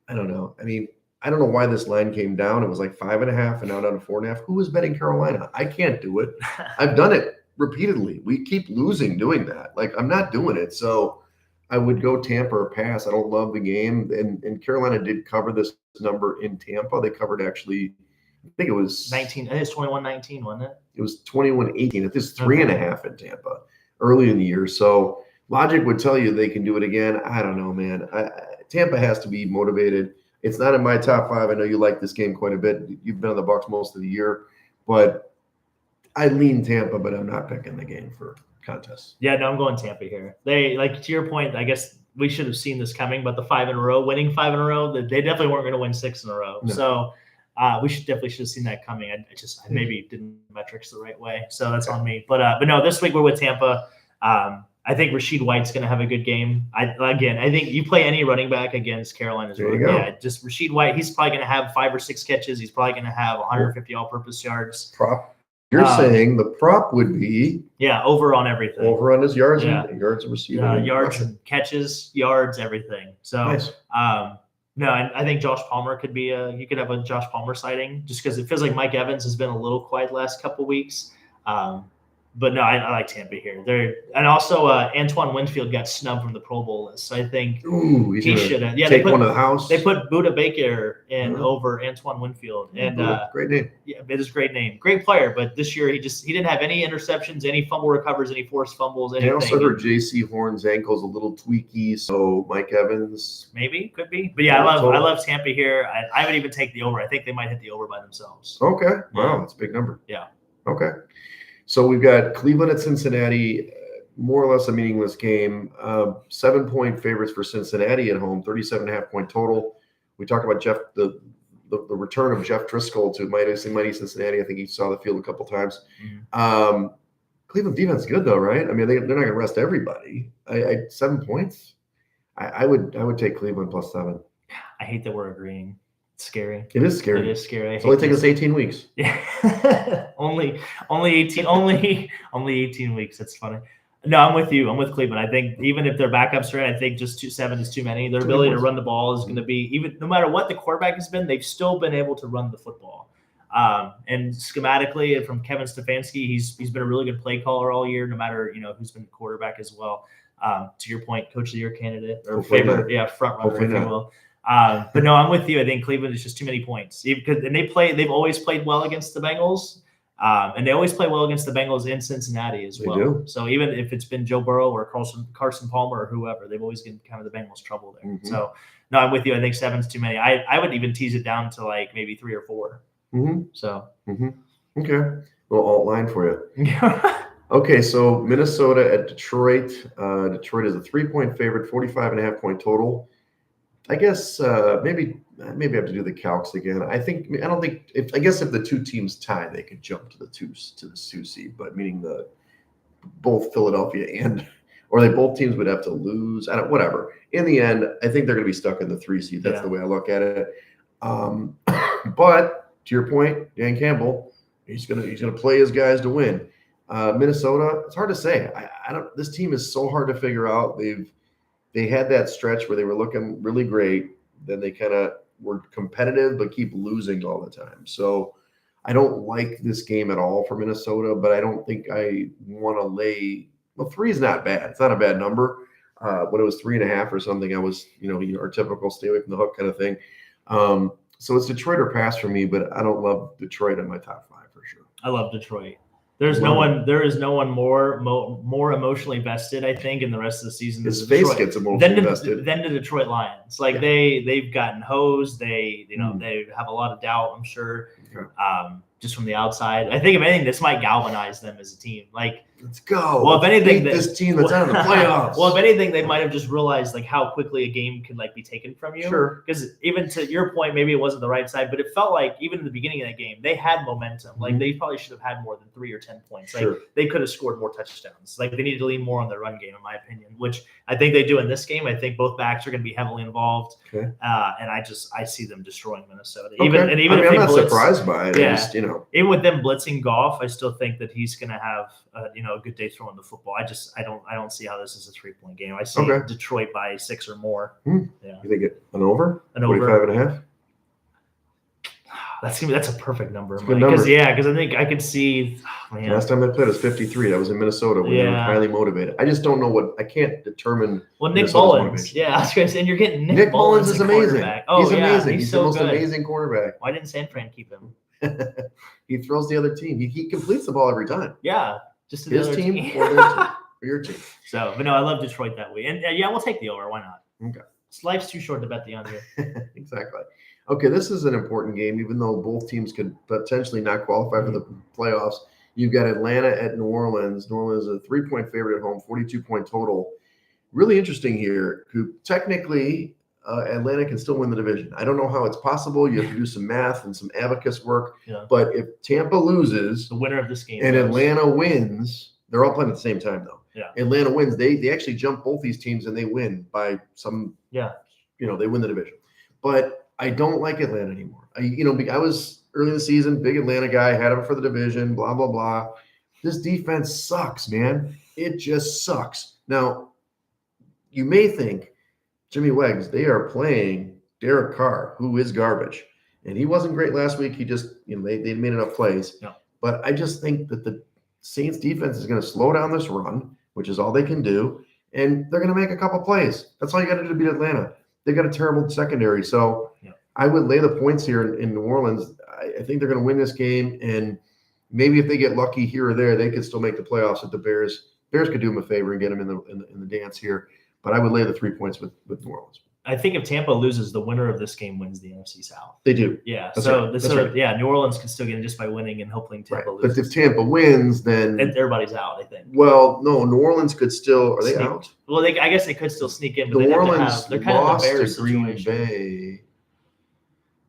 I don't know. I mean, I don't know why this line came down. It was like 5.5 and now down to 4.5. Who was betting Carolina? I can't do it. I've done it repeatedly. We keep losing doing that. Like, I'm not doing it. So I would go Tampa or pass. I don't love the game. And Carolina did cover this number in Tampa. They covered actually, I think it was 19. It was 21-19, wasn't it? It was 21-18. It is 3.5 in Tampa early in the year. So logic would tell you they can do it again. I don't know, man. Tampa has to be motivated. It's not in my top 5. I know you like this game quite a bit. You've been on the Bucs most of the year, but I lean Tampa, but I'm not picking the game for contests. Yeah, no, I'm going Tampa here. They, like, to your point, I guess we should have seen this coming, but the 5 in a row, winning 5 in a row, they definitely weren't going to win 6 in a row. No. So we should have seen that coming. I maybe didn't metrics the right way, so that's on me. But no, this week we're with Tampa. I think Rashid White's going to have a good game. I think you play any running back against Carolina's there you go. Yeah, just Rashid White. He's probably going to have 5 or 6 catches. He's probably going to have 150 all-purpose yards. Prop. You're saying the prop would be over on everything. Over on his yards and yards of receiving. Yards and catches, yards, everything. So nice. No, I think Josh Palmer could be you could have a Josh Palmer sighting just because it feels like Mike Evans has been a little quiet the last couple weeks. But no, I like Tampa here. And also Antoine Winfield got snubbed from the Pro Bowl list. So I think he should have. Yeah, take one to the house. They put Buda Baker in over Antoine Winfield, and great name. Yeah, it is a great name, great player. But this year he didn't have any interceptions, any fumble recovers, any forced fumbles. Anything. I also heard J.C. Horn's ankle's a little tweaky, so Mike Evans maybe could be. But yeah, I love Tampa here. I would even take the over. I think they might hit the over by themselves. Okay, wow, that's a big number. Yeah. Okay. So we've got Cleveland at Cincinnati, more or less a meaningless game. 7-point favorites for Cincinnati at home, 37.5-point total. We talked about the return of Jeff Driscoll to mighty Cincinnati. I think he saw the field a couple times. Mm-hmm. Cleveland defense is good though, right? I mean, they're not going to rest everybody. 7 points. I would take Cleveland plus 7. I hate that we're agreeing. It's scary. It is scary. It is scary. It's only taken us 18 weeks. Yeah. only 18 weeks. That's funny. No, I'm with you. I'm with Cleveland. I think even if their backups are in, I think just 7 is too many. Their ability to run the ball is going to be, even no matter what the quarterback has been, they've still been able to run the football. And schematically, from Kevin Stefanski, he's been a really good play caller all year, no matter who's been the quarterback as well. To your point, coach of the year candidate or favorite, front runner, if you will. But no, I'm with you. I think Cleveland is just too many points. They've always played well against the Bengals, and they always play well against the Bengals in Cincinnati as well. Do. So even if it's been Joe Burrow or Carson Palmer or whoever, they've always given kind of the Bengals trouble there. Mm-hmm. So no, I'm with you. I think 7's too many. I would even tease it down to like maybe 3 or 4. Mm-hmm. So okay, a little alt line for you. Okay, so Minnesota at Detroit. Detroit is a 3-point favorite, 45.5-point total. I guess maybe I have to do the calcs again. I guess if the two teams tie, they could jump to the 2 seed, but meaning both Philadelphia or both teams would have to lose. Whatever. In the end, I think they're going to be stuck in the 3 seed. That's the way I look at it. But to your point, Dan Campbell, he's gonna play his guys to win. Minnesota, it's hard to say. This team is so hard to figure out. They had that stretch where they were looking really great. Then they kind of were competitive, but keep losing all the time. So I don't like this game at all for Minnesota, but I don't think I want to lay. Well, 3 is not bad. It's not a bad number. When it was 3.5 or something, I was, our typical stay away from the hook kind of thing. So it's Detroit or pass for me, but I don't love Detroit in my top 5 for sure. I love Detroit. There is no one more emotionally vested, I think, in the rest of the season. His face Detroit, gets emotionally invested. Than the Detroit Lions. Like they've gotten hosed. They have a lot of doubt, I'm sure. Okay. Just from the outside. I think if anything, this might galvanize them as a team. Like, let's go. Well, if anything, this team that's out of the playoffs. Well, if anything, they might have just realized like how quickly a game could like be taken from you. Sure. Because even to your point, maybe it wasn't the right side, but it felt like even in the beginning of that game, they had momentum. Like they probably should have had more than 3 or 10 points. Like they could have scored more touchdowns. Like they needed to lean more on their run game, in my opinion, which I think they do in this game. I think both backs are going to be heavily involved. Okay. And I see them destroying Minnesota. Okay. Even if I'm they not blitz, surprised by it. Yeah. Just, even with them blitzing Goff, I still think that he's going to have a good day throwing the football. I don't see how this is a 3-point game. I see Detroit by 6 or more. Yeah. You think an over? An over. 45.5? That's a perfect number. Because I think I could see. Last time they played was 53. That was in Minnesota when they were highly motivated. I just don't know I can't determine. Well, Nick Mullins. Yeah, I was going to say, and you're getting Nick Mullins is amazing. Oh, he's amazing. He's the most amazing quarterback. Why didn't San Fran keep him? He throws the other team. He completes the ball every time. Yeah, just to his team or their team or your team. So, but no, I love Detroit that way, and we'll take the over. Why not? Okay. Life's too short to bet the under. Exactly. Okay, this is an important game, even though both teams could potentially not qualify for the playoffs. You've got Atlanta at New Orleans. New Orleans is a 3-point favorite at home, 42-point total. Really interesting here. Technically, Atlanta can still win the division. I don't know how it's possible. You have to do some math and some abacus work. Yeah. But if Tampa loses, the winner of this game, and Atlanta wins, they're all playing at the same time, though. Yeah. Atlanta wins. They actually jump both these teams, and they win by some. Yeah. They win the division. But I don't like Atlanta anymore. I was early in the season, big Atlanta guy, had them for the division, blah, blah, blah. This defense sucks, man. It just sucks. Now, you may think, Jimmy Wegs, they are playing Derek Carr, who is garbage. And he wasn't great last week. He just, they made enough plays. Yeah. But I just think that the Saints defense is going to slow down this run, which is all they can do. And they're going to make a couple plays. That's all you got to do to beat Atlanta. They got a terrible secondary. So I would lay the points here in New Orleans. I think they're going to win this game. And maybe if they get lucky here or there, they could still make the playoffs at the Bears. Bears could do them a favor and get them in the dance here. But I would lay the 3 points with New Orleans. I think if Tampa loses, the winner of this game wins the NFC South. They do. Yeah. That's right. New Orleans can still get in just by winning and hoping Tampa loses. But if Tampa wins, then everybody's out, I think. Well, no, New Orleans could still. Are they out? Well, I guess they could still sneak in. But New Orleans they're kind lost of the Bears to Green situation. Bay.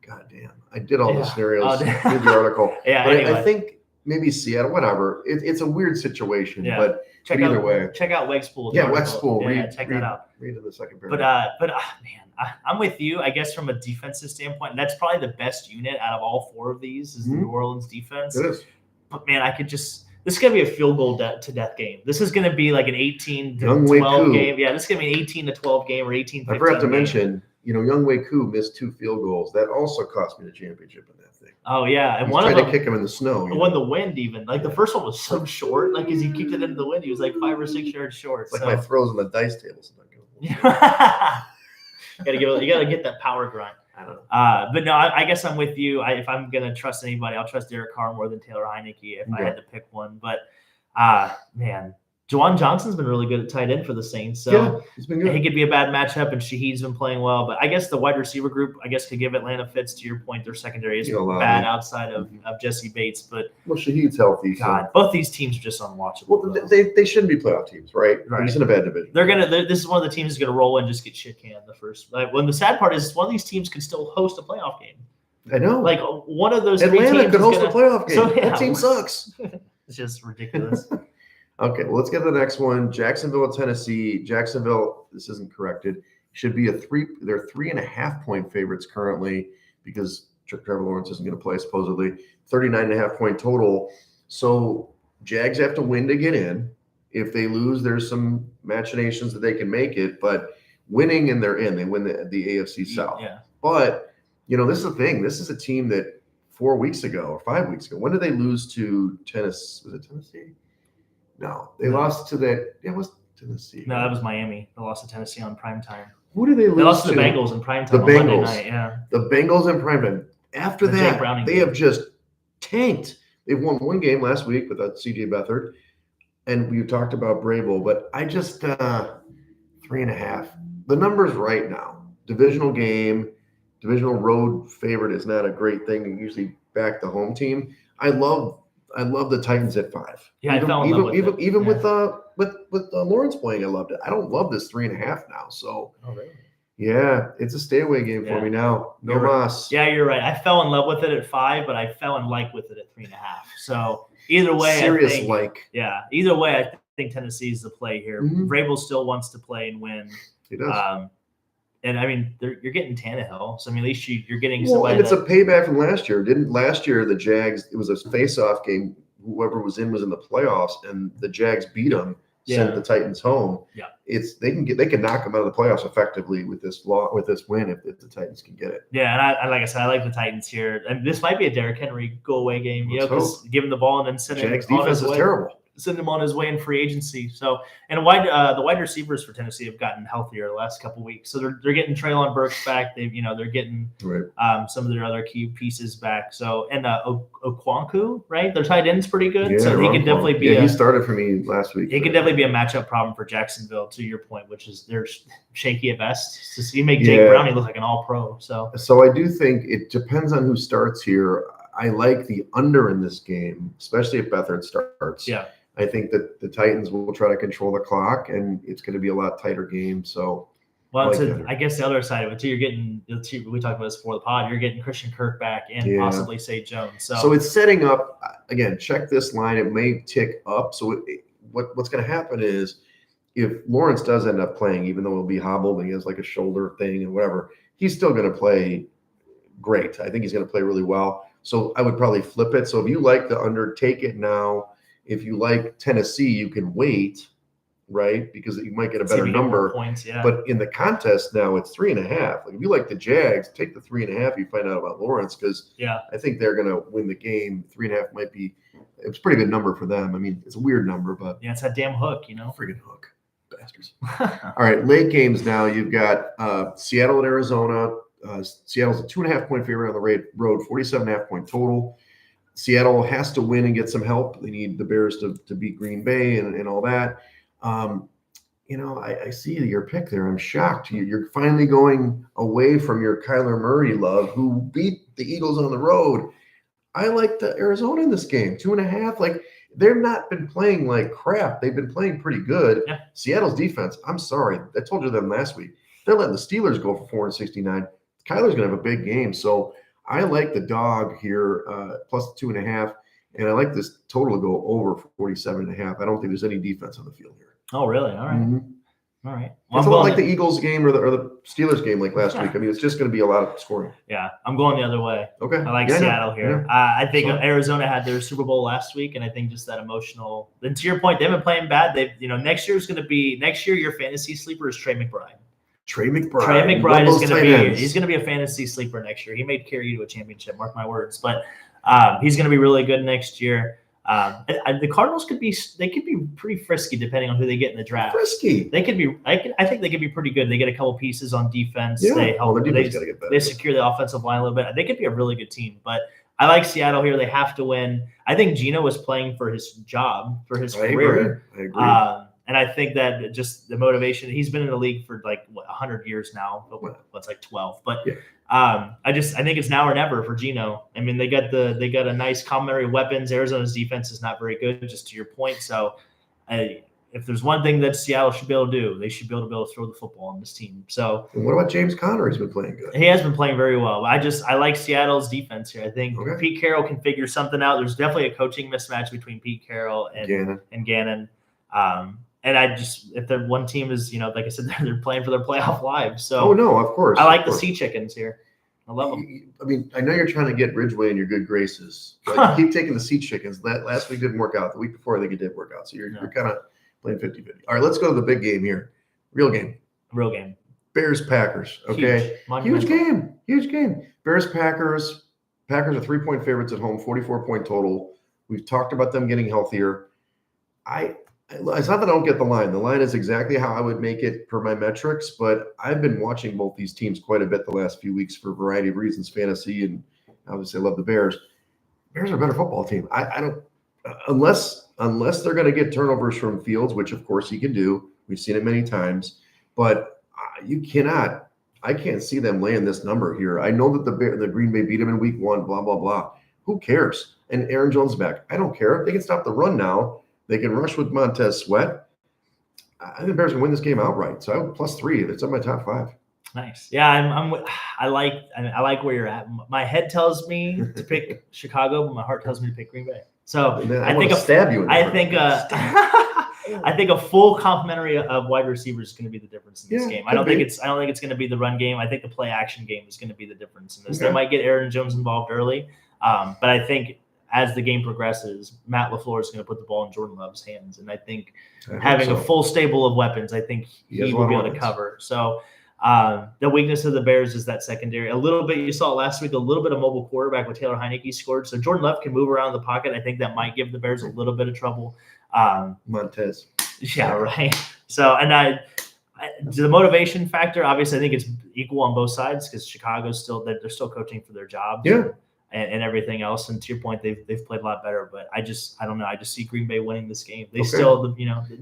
God damn! I did all the scenarios. Did the article. Anyway. I think maybe Seattle. Whatever. It's a weird situation, Yeah. But either way, check out Wegs Pool. Yeah, Wegs Pool. Check that out. Read in the second paragraph. But man, I'm with you. I guess from a defensive standpoint, that's probably the best unit out of all 4 of these is the New Orleans defense. It is. But man, this is gonna be a field goal to death game. This is gonna be like an 18 to 12 game. Yeah, this is gonna be an 18 to 12 game or 18. I forgot to mention, Younghoe Koo missed 2 field goals. That also cost me the championship in that thing. Oh yeah, and He one tried of them to kick him in the snow. When the wind, even like the first one was so short, like as he kicked it into the wind, he was like 5 or 6 yards short. It's like my throws on the dice tables. You gotta get that power grind. I don't know. But no, I guess I'm with you. If I'm gonna trust anybody, I'll trust Derek Carr more than Taylor Heineke if I had to pick one. But man, Juwan Johnson's been really good at tight end for the Saints. So he's been good. He could be a bad matchup, and Shaheed's been playing well. But I guess the wide receiver group, could give Atlanta fits. To your point, their secondary is bad outside of Jesse Bates. But Shaheed's healthy. God, both these teams are just unwatchable. Well, they shouldn't be playoff teams, right? They're just in a bad division. This is one of the teams that's gonna roll and just get shit canned the first. When the sad part is, one of these teams can still host a playoff game. I know. Like one of those Atlanta could host a playoff game. That team sucks. It's just ridiculous. Okay, well, let's get to the next one. Jacksonville, Tennessee. Jacksonville, this isn't corrected, should be they're 3.5-point favorites currently because Trevor Lawrence isn't going to play supposedly. 39.5-point total. So Jags have to win to get in. If they lose, there's some machinations that they can make it, but winning and they're in. They win the AFC South. Yeah. But, this is the thing. This is a team that 4 weeks ago or 5 weeks ago, when did they lose to Tennessee? Was it Tennessee? No, they lost to that. It was Tennessee. No, that was Miami. They lost to Tennessee on primetime. Who did they lose to? They lost to the Bengals in primetime on Monday night. Yeah. The Bengals in primetime. After that, they have just tanked. They've won one game last week without CJ Beathard, and we talked about Brable, but I just 3.5. The number's right now. Divisional game, divisional road favorite is not a great thing. You usually back the home team. I love the Titans at 5. Yeah, I fell in love with it. Even Yeah. with Lawrence playing, I loved it. I don't love this 3.5 now. So Oh, really? yeah, it's a stay away game for me now. No You're right. Moss. Yeah, you're right. I fell in love with it at 5, but I fell in like with it at 3.5. So either way, Serious I think, like. yeah, either way, I think Tennessee is the play here. Mhm. Vrabel still wants to play and win. He does. And I mean, you're getting Tannehill, so I mean, at least you're getting Well, somebody. and it's a payback from last year. Didn't last year the Jags? It was a face-off game. Whoever was in the playoffs, and the Jags beat them. Sent the Titans home. Yeah, they can knock them out of the playoffs effectively with this win if the Titans can get it. Yeah, and I like I said, I like the Titans here, and this might be a Derrick Henry go away game. You know, because give him the ball and then send him Jags on defense his is way. terrible. Send him on his way in free agency. So, and the wide receivers for Tennessee have gotten healthier the last couple of weeks. So they're getting Treylon Burks back. They're getting some of their other key pieces back. So and Okwanku, right? Their tight end's pretty good. Yeah, so he could definitely be. He started for me last week. He could definitely be a matchup problem for Jacksonville. To your point, which is they're shaky at best. So you make Jake Browning look like an All-Pro. So I do think it depends on who starts here. I like the under in this game, especially if Beathard starts. Yeah. I think that the Titans will try to control the clock, and it's going to be a lot tighter game. So, well, I guess the other side of it too, you're getting. We talked about this before the pod. You're getting Christian Kirk back and possibly Say Jones. So it's setting up again. Check this line; it may tick up. So what's going to happen is if Lawrence does end up playing, even though he'll be hobbled and he has like a shoulder thing and whatever, he's still going to play great. I think he's going to play really well. So I would probably flip it. So if you like the under, take it now. If you like Tennessee, you can wait, right? Because you might get a better number. Points, yeah. But in the contest now, it's 3.5. Like if you like the Jags, take the 3.5. You find out about Lawrence because I think they're going to win the game. 3.5 might be. It's a pretty good number for them. I mean, it's a weird number, but it's that damn hook, Friggin' hook, bastards. All right, late games now. You've got Seattle and Arizona. Seattle's a 2.5-point favorite on the road, 47.5-point total. Seattle has to win and get some help. They need the Bears to beat Green Bay and all that. I see your pick there. I'm shocked. You're finally going away from your Kyler Murray love, who beat the Eagles on the road. I like the Arizona in this game, 2.5. Like they've not been playing like crap. They've been playing pretty good. Yeah. Seattle's defense, I'm sorry. I told you them last week. They're letting the Steelers go for 469. Kyler's going to have a big game. So I like the dog here, plus 2.5, and I like this total to go over 47.5. I don't think there's any defense on the field here. Oh, really? All right. Mm-hmm. All right. Well, it's a lot like the Eagles game or the Steelers game like last week. I mean, it's just going to be a lot of scoring. Yeah, I'm going the other way. Okay. I like Seattle here. Yeah. I think Arizona had their Super Bowl last week, and I think just that emotional. Then to your point, they've been playing bad. Next year your fantasy sleeper is Trey McBride. Trey McBride is going to be. He's going to be a fantasy sleeper next year. He may carry you to a championship. Mark my words. But he's going to be really good next year. The Cardinals could be pretty frisky depending on who they get in the draft. Frisky. They could be. I think they could be pretty good. They get a couple pieces on defense. Yeah. They help. They secure the offensive line a little bit. They could be a really good team. But I like Seattle here. They have to win. I think Geno was playing for his job, for his career. I agree. And I think that just the motivation, he's been in the league for 100 years now, but what's 12. But I think it's now or never for Geno. I mean, they got a nice complementary weapons. Arizona's defense is not very good, just to your point. So if there's one thing that Seattle should be able to do, they should be able to throw the football on this team. So and what about James Conner? He's been playing good. He has been playing very well. I like Seattle's defense here. I think Pete Carroll can figure something out. There's definitely a coaching mismatch between Pete Carroll and Gannon. And if the one team is, like I said, they're playing for their playoff lives. So of course. I like the Sea Chickens here. I love them. I mean, I know you're trying to get Ridgeway in your good graces. But you keep taking the Sea Chickens. That last week didn't work out. The week before, I think it did work out. So you're kind of playing 50-50. All right, let's go to the big game here. Real game. Bears Packers. Okay. Huge game. Bears Packers. Packers are 3-point favorites at home, 44-point total. We've talked about them getting healthier. It's not that I don't get the line. The line is exactly how I would make it per my metrics, but I've been watching both these teams quite a bit the last few weeks for a variety of reasons, fantasy, and obviously I love the Bears. Bears are a better football team. I don't unless they're going to get turnovers from Fields, which of course he can do. We've seen it many times, but you cannot. I can't see them laying this number here. I know that the Green Bay beat them in week 1. Blah blah blah. Who cares? And Aaron Jones is back. I don't care. They can stop the run now. They can rush with Montez Sweat. I think the Bears can win this game outright. So I would +3. It's on my top 5. Nice. Yeah, I like where you're at. My head tells me to pick Chicago, but my heart tells me to pick Green Bay. So I think stab you. I think a full complementary of wide receivers is going to be the difference in this game. I don't think it's going to be the run game. I think the play action game is going to be the difference in this. They might get Aaron Jones involved early, but I think as the game progresses, Matt LaFleur is going to put the ball in Jordan Love's hands, and I think having a full stable of weapons, I think he will be able to cover. So. The weakness of the Bears is that secondary. A little bit, you saw it last week, a little bit of mobile quarterback with Taylor Heineke scored. So Jordan Love can move around the pocket. I think that might give the Bears a little bit of trouble. Montez. Yeah, right. So, and the motivation factor, obviously, I think it's equal on both sides because Chicago's they're still coaching for their jobs. Yeah. And everything else. And to your point, they've played a lot better. But I don't know. I just see Green Bay winning this game. They still, the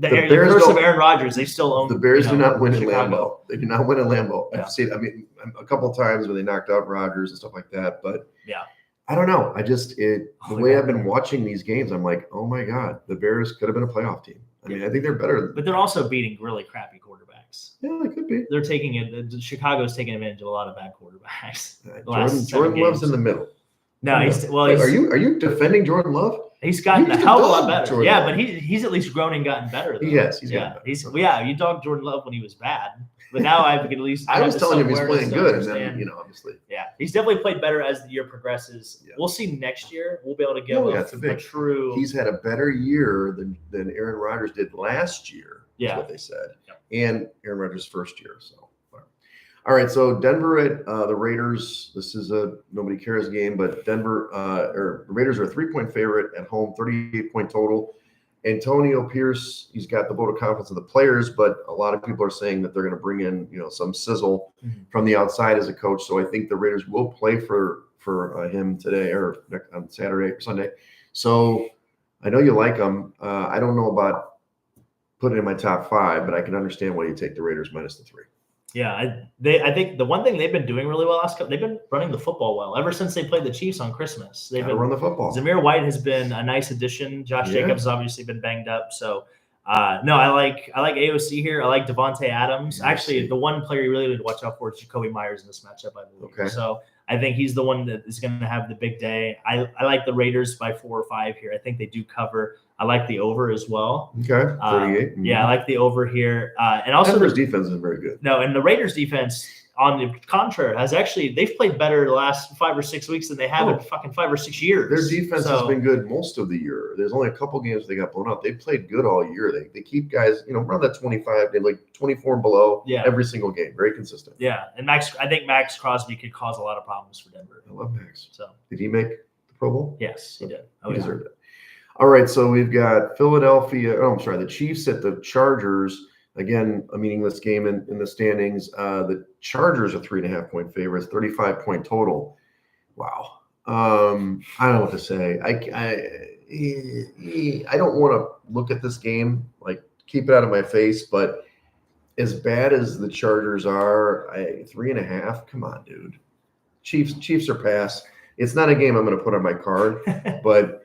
curse of Aaron Rodgers, they still own. The Bears do not win in Chicago. Lambeau. They do not win in Lambeau. Yeah. I've seen. I mean, a couple of times where they knocked out Rodgers and stuff like that. But yeah, I don't know. The way I've been watching these games, I'm like, oh my God, the Bears could have been a playoff team. I mean, I think they're better. But they're also beating really crappy quarterbacks. Yeah, they could be. They're taking it. Chicago's taking advantage of a lot of bad quarterbacks. Jordan Love's in the middle. No, are you defending Jordan Love? He's gotten a hell of a lot better. Jordan yeah, Love. but he's at least grown and gotten better. Though. Yes, he's gotten better. You dogged Jordan Love when he was bad, but now I can at least. I was telling him he's playing good, and then obviously. Yeah, he's definitely played better as the year progresses. Yeah. We'll see next year. We'll be able to give a true. He's had a better year than Aaron Rodgers did last year. Yeah, that's what they said, and Aaron Rodgers' first year. So. All right, so Denver at the Raiders. This is a nobody cares game, but the Raiders are a 3-point favorite at home, 38-point total. Antonio Pierce, he's got the vote of confidence of the players, but a lot of people are saying that they're going to bring in some sizzle from the outside as a coach. So I think the Raiders will play for him today or on Saturday or Sunday. So I know you like him. I don't know about putting it in my top 5, but I can understand why you take the Raiders minus the 3. Yeah, I think the one thing they've been doing really well they've been running the football well ever since they played the Chiefs on Christmas. They've been run the football. Zamir White has been a nice addition. Josh Jacobs has obviously been banged up. So no, I like AOC here. I like Devontae Adams. Actually, the one player you really need to watch out for is Jacoby Myers in this matchup, I believe. Okay. So I think he's the one that is going to have the big day. I like the Raiders by 4 or 5 here. I think they do cover. I like the over as well. Okay, 38. Yeah, I like the over here. And also Denver's defense is very good. No, and the Raiders defense, on the contrary, they've played better the last 5 or 6 weeks than they have in fucking 5 or 6 years. Their defense has been good most of the year. There's only a couple games they got blown out. They played good all year. They keep guys, around that 25. They like 24 and below every single game. Very consistent. Yeah, and I think Max Crosby could cause a lot of problems for Denver. I love Max. So did he make the Pro Bowl? Yes, he did. He deserved it. All right, so we've got the Chiefs at the Chargers. Again, a meaningless game in the standings. The Chargers are 3.5-point favorites, 35-point total. Wow. I don't know what to say. I don't want to look at this game, like keep it out of my face, but as bad as the Chargers are, 3.5, come on, dude. Chiefs are pass. It's not a game I'm going to put on my card, but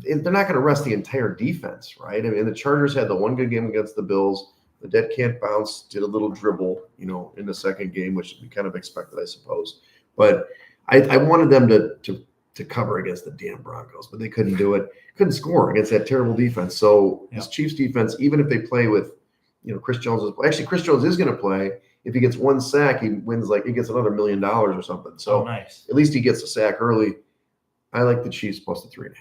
they're not going to rest the entire defense, right? I mean, the Chargers had the one good game against the Bills. The dead can't bounce, did a little dribble, in the second game, which we kind of expected, I suppose. But I wanted them to cover against the damn Broncos, but they couldn't do it. Couldn't score against that terrible defense. So this Chiefs defense, even if they play with, Chris Jones Chris Jones is going to play. If he gets one sack, he gets another $1 million or something. So nice. At least he gets a sack early. I like the Chiefs plus the 3.5.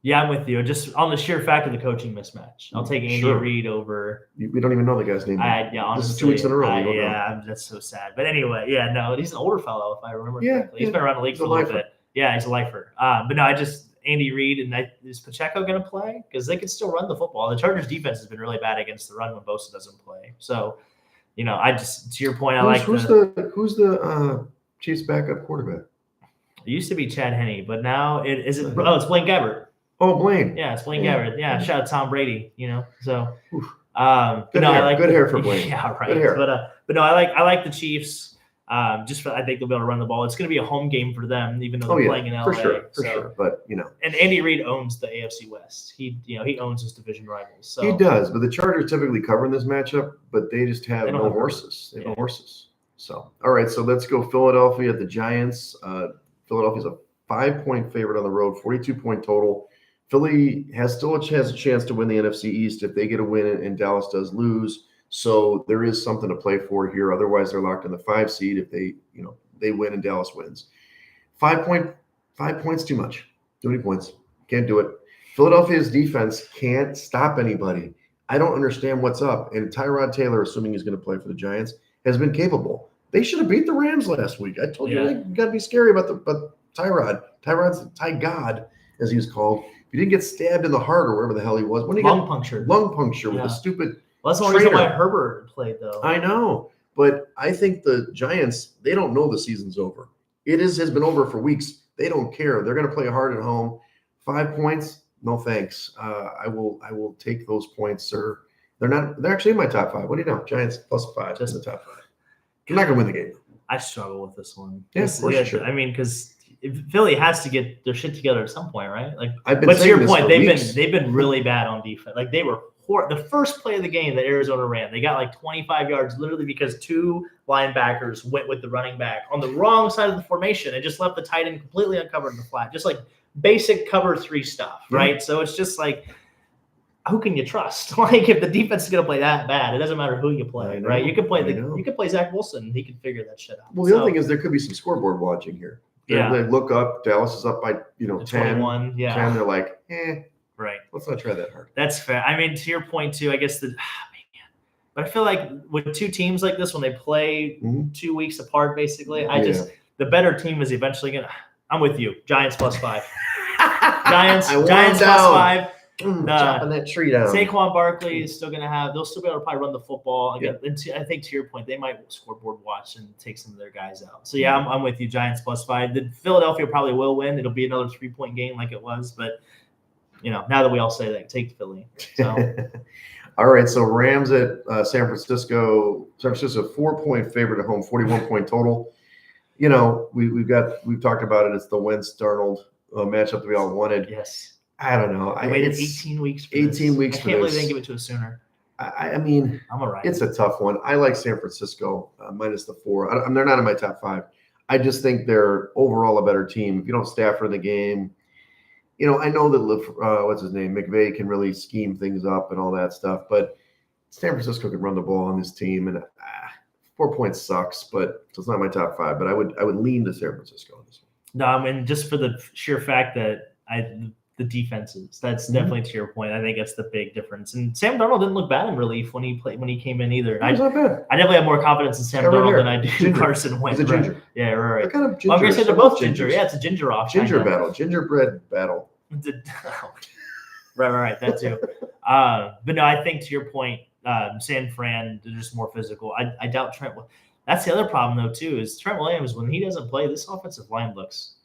Yeah, I'm with you. Just on the sheer fact of the coaching mismatch, I'll take Andy Reid over. We don't even know the guy's name. Honestly, this is 2 weeks in a row. That's so sad. But anyway, he's an older fellow if I remember correctly. He's been around the league for a little bit. Yeah, he's a lifer. But no, Andy Reid and is Pacheco going to play? Because they can still run the football. The Chargers defense has been really bad against the run when Bosa doesn't play. So, to your point, who's the Chiefs backup quarterback? It used to be Chad Henne, but now it's Blaine Gabbert. Oh, Blaine. Yeah, it's Blaine Gabbert. Yeah, shout out Tom Brady. So. Oof. But Good no, hair. I like Good hair for Blaine. Yeah, right. Good hair. But no, I like the Chiefs. I think they'll be able to run the ball. It's going to be a home game for them, even though they're playing in LA. For sure. But and Andy Reid owns the AFC West. He owns his division rivals. So he does. But the Chargers typically cover in this matchup, but they just have no horses. They have no horses. So all right, so let's go Philadelphia at the Giants. Philadelphia's a 5-point favorite on the road, 42-point total. Philly still has a chance to win the NFC East if they get a win and Dallas does lose. So there is something to play for here. Otherwise, they're locked in the 5 seed if they win and Dallas wins. 5 points too much. Too many points. Can't do it. Philadelphia's defense can't stop anybody. I don't understand what's up. And Tyrod Taylor, assuming he's going to play for the Giants, has been capable. They should have beat the Rams last week. I told you they got to be scary about Tyrod. Tyrod's Ty God, as he was called. If he didn't get stabbed in the heart or wherever the hell he was, when he lung puncture with a stupid. Well, that's the only reason why Herbert played, though. I know, but I think the Giants, they don't know the season's over. It has been over for weeks. They don't care. They're going to play hard at home. 5 points, no thanks. I will take those points, sir. They're actually in my top 5. What do you know? Giants +5 just in the top 5. You're not going to win the game. I struggle with this one. Yeah, of course you should. I mean, because Philly has to get their shit together at some point, right? But to your point, they've been really bad on defense. They were the first play of the game that Arizona ran. They got 25 yards literally because 2 linebackers went with the running back on the wrong side of the formation and just left the tight end completely uncovered in the flat, just basic cover 3 stuff, right? So it's just who can you trust? If the defense is going to play that bad, it doesn't matter who you play, right? You can play Zach Wilson. He can figure that shit out. Well, the other thing is there could be some scoreboard watching here. They look up. Dallas is up by 10. 21. Yeah, 10. They're like, right. Let's not try that hard. That's fair. I mean, to your point too, I guess but I feel like with 2 teams like this, when they play 2 weeks apart, basically, the better team is eventually gonna. I'm with you. Giants +5. Giants +5. Chopping that tree down. Saquon Barkley is still going to they'll still be able to probably run the football. Again, I think to your point, they might scoreboard watch and take some of their guys out. So, I'm with you. Giants +5. The Philadelphia probably will win. It'll be another 3-point game like it was. But, now that we all say that, take Philly. So. All right. So, Rams at San Francisco. San Francisco, 4-point favorite at home, 41-point total. We've talked about it. It's the Wentz-Darnold matchup that we all wanted. Yes. I don't know. I waited 18 weeks for 18 weeks I can't believe they didn't give it to us sooner. I mean, I'm all right. It's a tough one. I like San Francisco minus the 4. They're not in my top 5. I just think they're overall a better team. If you don't Stafford in the game, I know that what's his name, McVay can really scheme things up and all that stuff, but San Francisco can run the ball on this team, and 4 points sucks, but it's not my top 5. But I would lean to San Francisco on this one. No, I mean just for the sheer fact that the defenses. That's definitely to your point. I think that's the big difference. And Sam Darnold didn't look bad in relief when he came in either. He's not bad. I definitely have more confidence in Sam Darnold than I do Carson Wentz. He's a ginger. Right. Yeah, right. They're kind of ginger. Well, I'm gonna say they're both ginger. Yeah, it's a ginger off. Gingerbread battle. Right. That too. But no, I think to your point, San Fran, they're just more physical. I doubt Trent. That's the other problem though too. Is Trent Williams when he doesn't play, this offensive line looks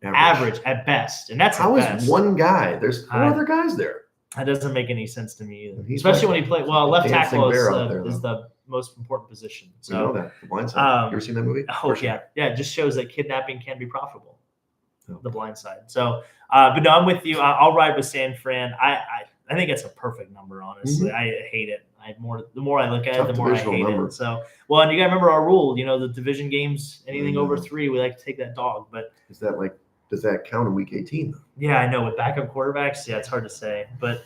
average at best, and that's how is one guy? There's 4 other guys there. That doesn't make any sense to me either. Especially when he played. Well, left tackle is the most important position. So you know that the Blind Side. You ever seen that movie? Oh yeah. It just shows that kidnapping can be profitable. The Blind Side. So, but no, I'm with you. I'll ride with San Fran. I think it's a perfect number. Honestly, I hate it. The more I look at it, the more I hate it. So, well, and you got to remember our rule. The division games, anything over 3, we like to take that dog. But is that does that count in week 18? Though? Yeah, I know with backup quarterbacks. Yeah, it's hard to say, but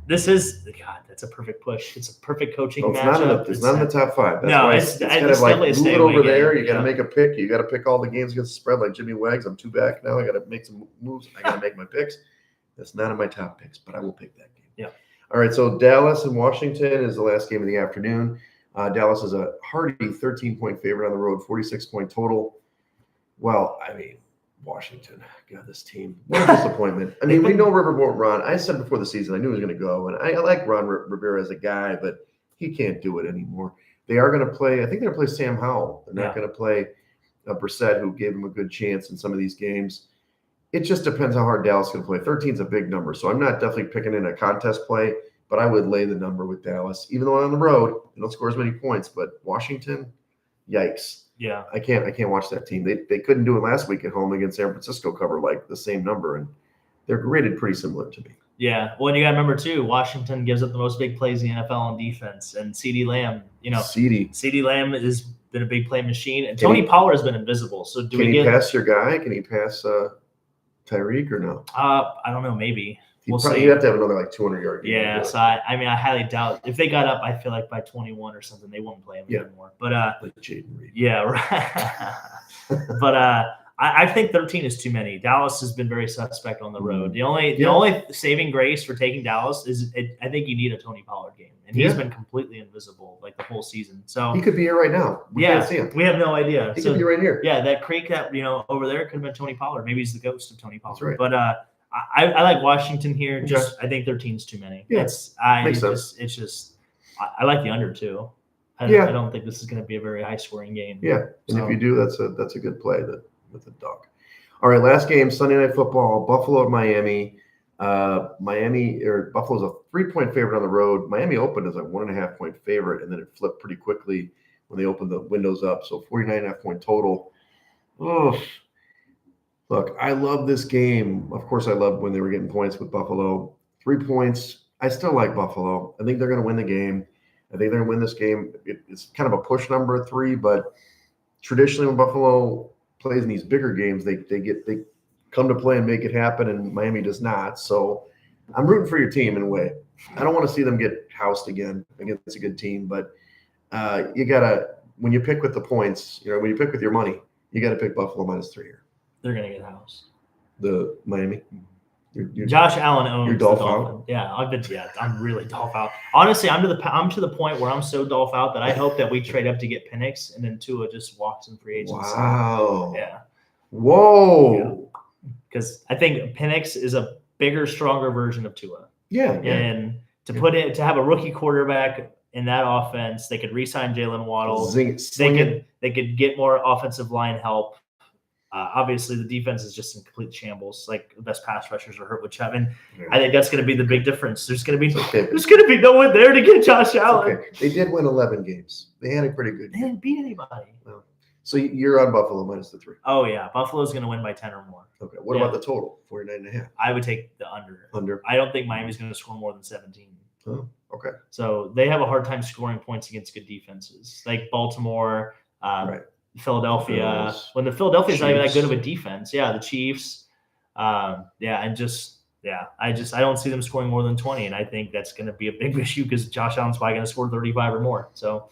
this is that's a perfect push. It's a perfect coaching matchup. It's not in the top 5. That's no, it's kind of move it over there. You got to make a pick. You got to pick all the games against the spread like Jimmy Wags. I'm 2 back now. I got to make some moves. I got to make my picks. That's not in my top picks, but I will pick that game. Yeah. All right. So Dallas and Washington is the last game of the afternoon. Dallas is a hearty 13-point favorite on the road, 46-point total. Well, I mean. Washington, God, this team. What a disappointment. I mean, we know Ron. I said before the season, I knew he was going to go, and I like Ron Rivera as a guy, but he can't do it anymore. They are going to play. I think they're going to play Sam Howell. They're not going to play Brissett, who gave him a good chance in some of these games. It just depends how hard Dallas can play. 13 is a big number, so I'm not definitely picking in a contest play, but I would lay the number with Dallas. Even though on the road, they don't score as many points, but Washington, yikes. Yeah. I can't watch that team. They couldn't do it last week at home against San Francisco, cover like the same number, and they're rated pretty similar to me. Yeah. Well, and you got to remember, too, Washington gives up the most big plays in the NFL on defense, and CeeDee Lamb, CeeDee Lamb has been a big play machine, and Tony Pollard has been invisible. So can he pass your guy? Can he pass Tyreek or no? I don't know. Maybe. You have to have another like 200-yard game. Yeah. So I highly doubt if they got up. I feel like by 21 or something, they won't play him anymore. But like Jaden Reed. Yeah. Right. But I think 13 is too many. Dallas has been very suspect on the road. The only saving grace for taking Dallas is I think you need a Tony Pollard game, and he's been completely invisible like the whole season. So he could be here right now. We can't see him. We have no idea. He could be right here. Yeah, that creek that over there could have been Tony Pollard. Maybe he's the ghost of Tony Pollard. That's right. But I like Washington here. I think 13 is too many. Yeah, makes sense. It's just I like the under too. I don't think this is going to be a very high scoring game. Yeah, and if you do, that's a good play with the dog. All right, last game, Sunday Night Football, Buffalo at Miami. Buffalo's a 3-point favorite on the road. Miami opened as a 1.5-point favorite, and then it flipped pretty quickly when they opened the windows up. So 49.5-point total. Oh, look, I love this game. Of course, I love when they were getting points with Buffalo. 3 points. I still like Buffalo. I think they're going to win the game. I think they're going to win this game. It's kind of a push number 3, but traditionally when Buffalo plays in these bigger games, they come to play and make it happen, and Miami does not. So I'm rooting for your team in a way. I don't want to see them get housed again against a good team, but you gotta, when you pick with the points, when you pick with your money, you got to pick Buffalo -3 here. They're gonna get housed. The Miami. Josh Allen owns the Dolphin. Yeah, I'm really Dolph out. Honestly, I'm to the point where I'm so Dolph out that I hope that we trade up to get Penix, and then Tua just walks in free agency. Wow. Yeah. Whoa. Because I think Penix is a bigger, stronger version of Tua. Yeah. And to have a rookie quarterback in that offense, they could re-sign Jalen Waddle. They could get more offensive line help. Obviously, the defense is just in complete shambles. Like the best pass rushers are hurt with Chubb, and I think that's going to be the big difference. There's going to be no one there to get Josh Allen. Okay. They did win 11 games. They had a pretty good game. They didn't beat anybody. No. So you're on Buffalo -3. Oh yeah, Buffalo's going to win by 10 or more. Okay. What about the total? 49.5. I would take the under. Under. I don't think Miami's going to score more than 17. Oh, okay. So they have a hard time scoring points against good defenses, like Baltimore. Right. Philadelphia, when the Philadelphia's not even that good of a defense. Yeah, the Chiefs. I don't see them scoring more than 20, and I think that's going to be a big issue because Josh Allen's probably going to score 35 or more. So,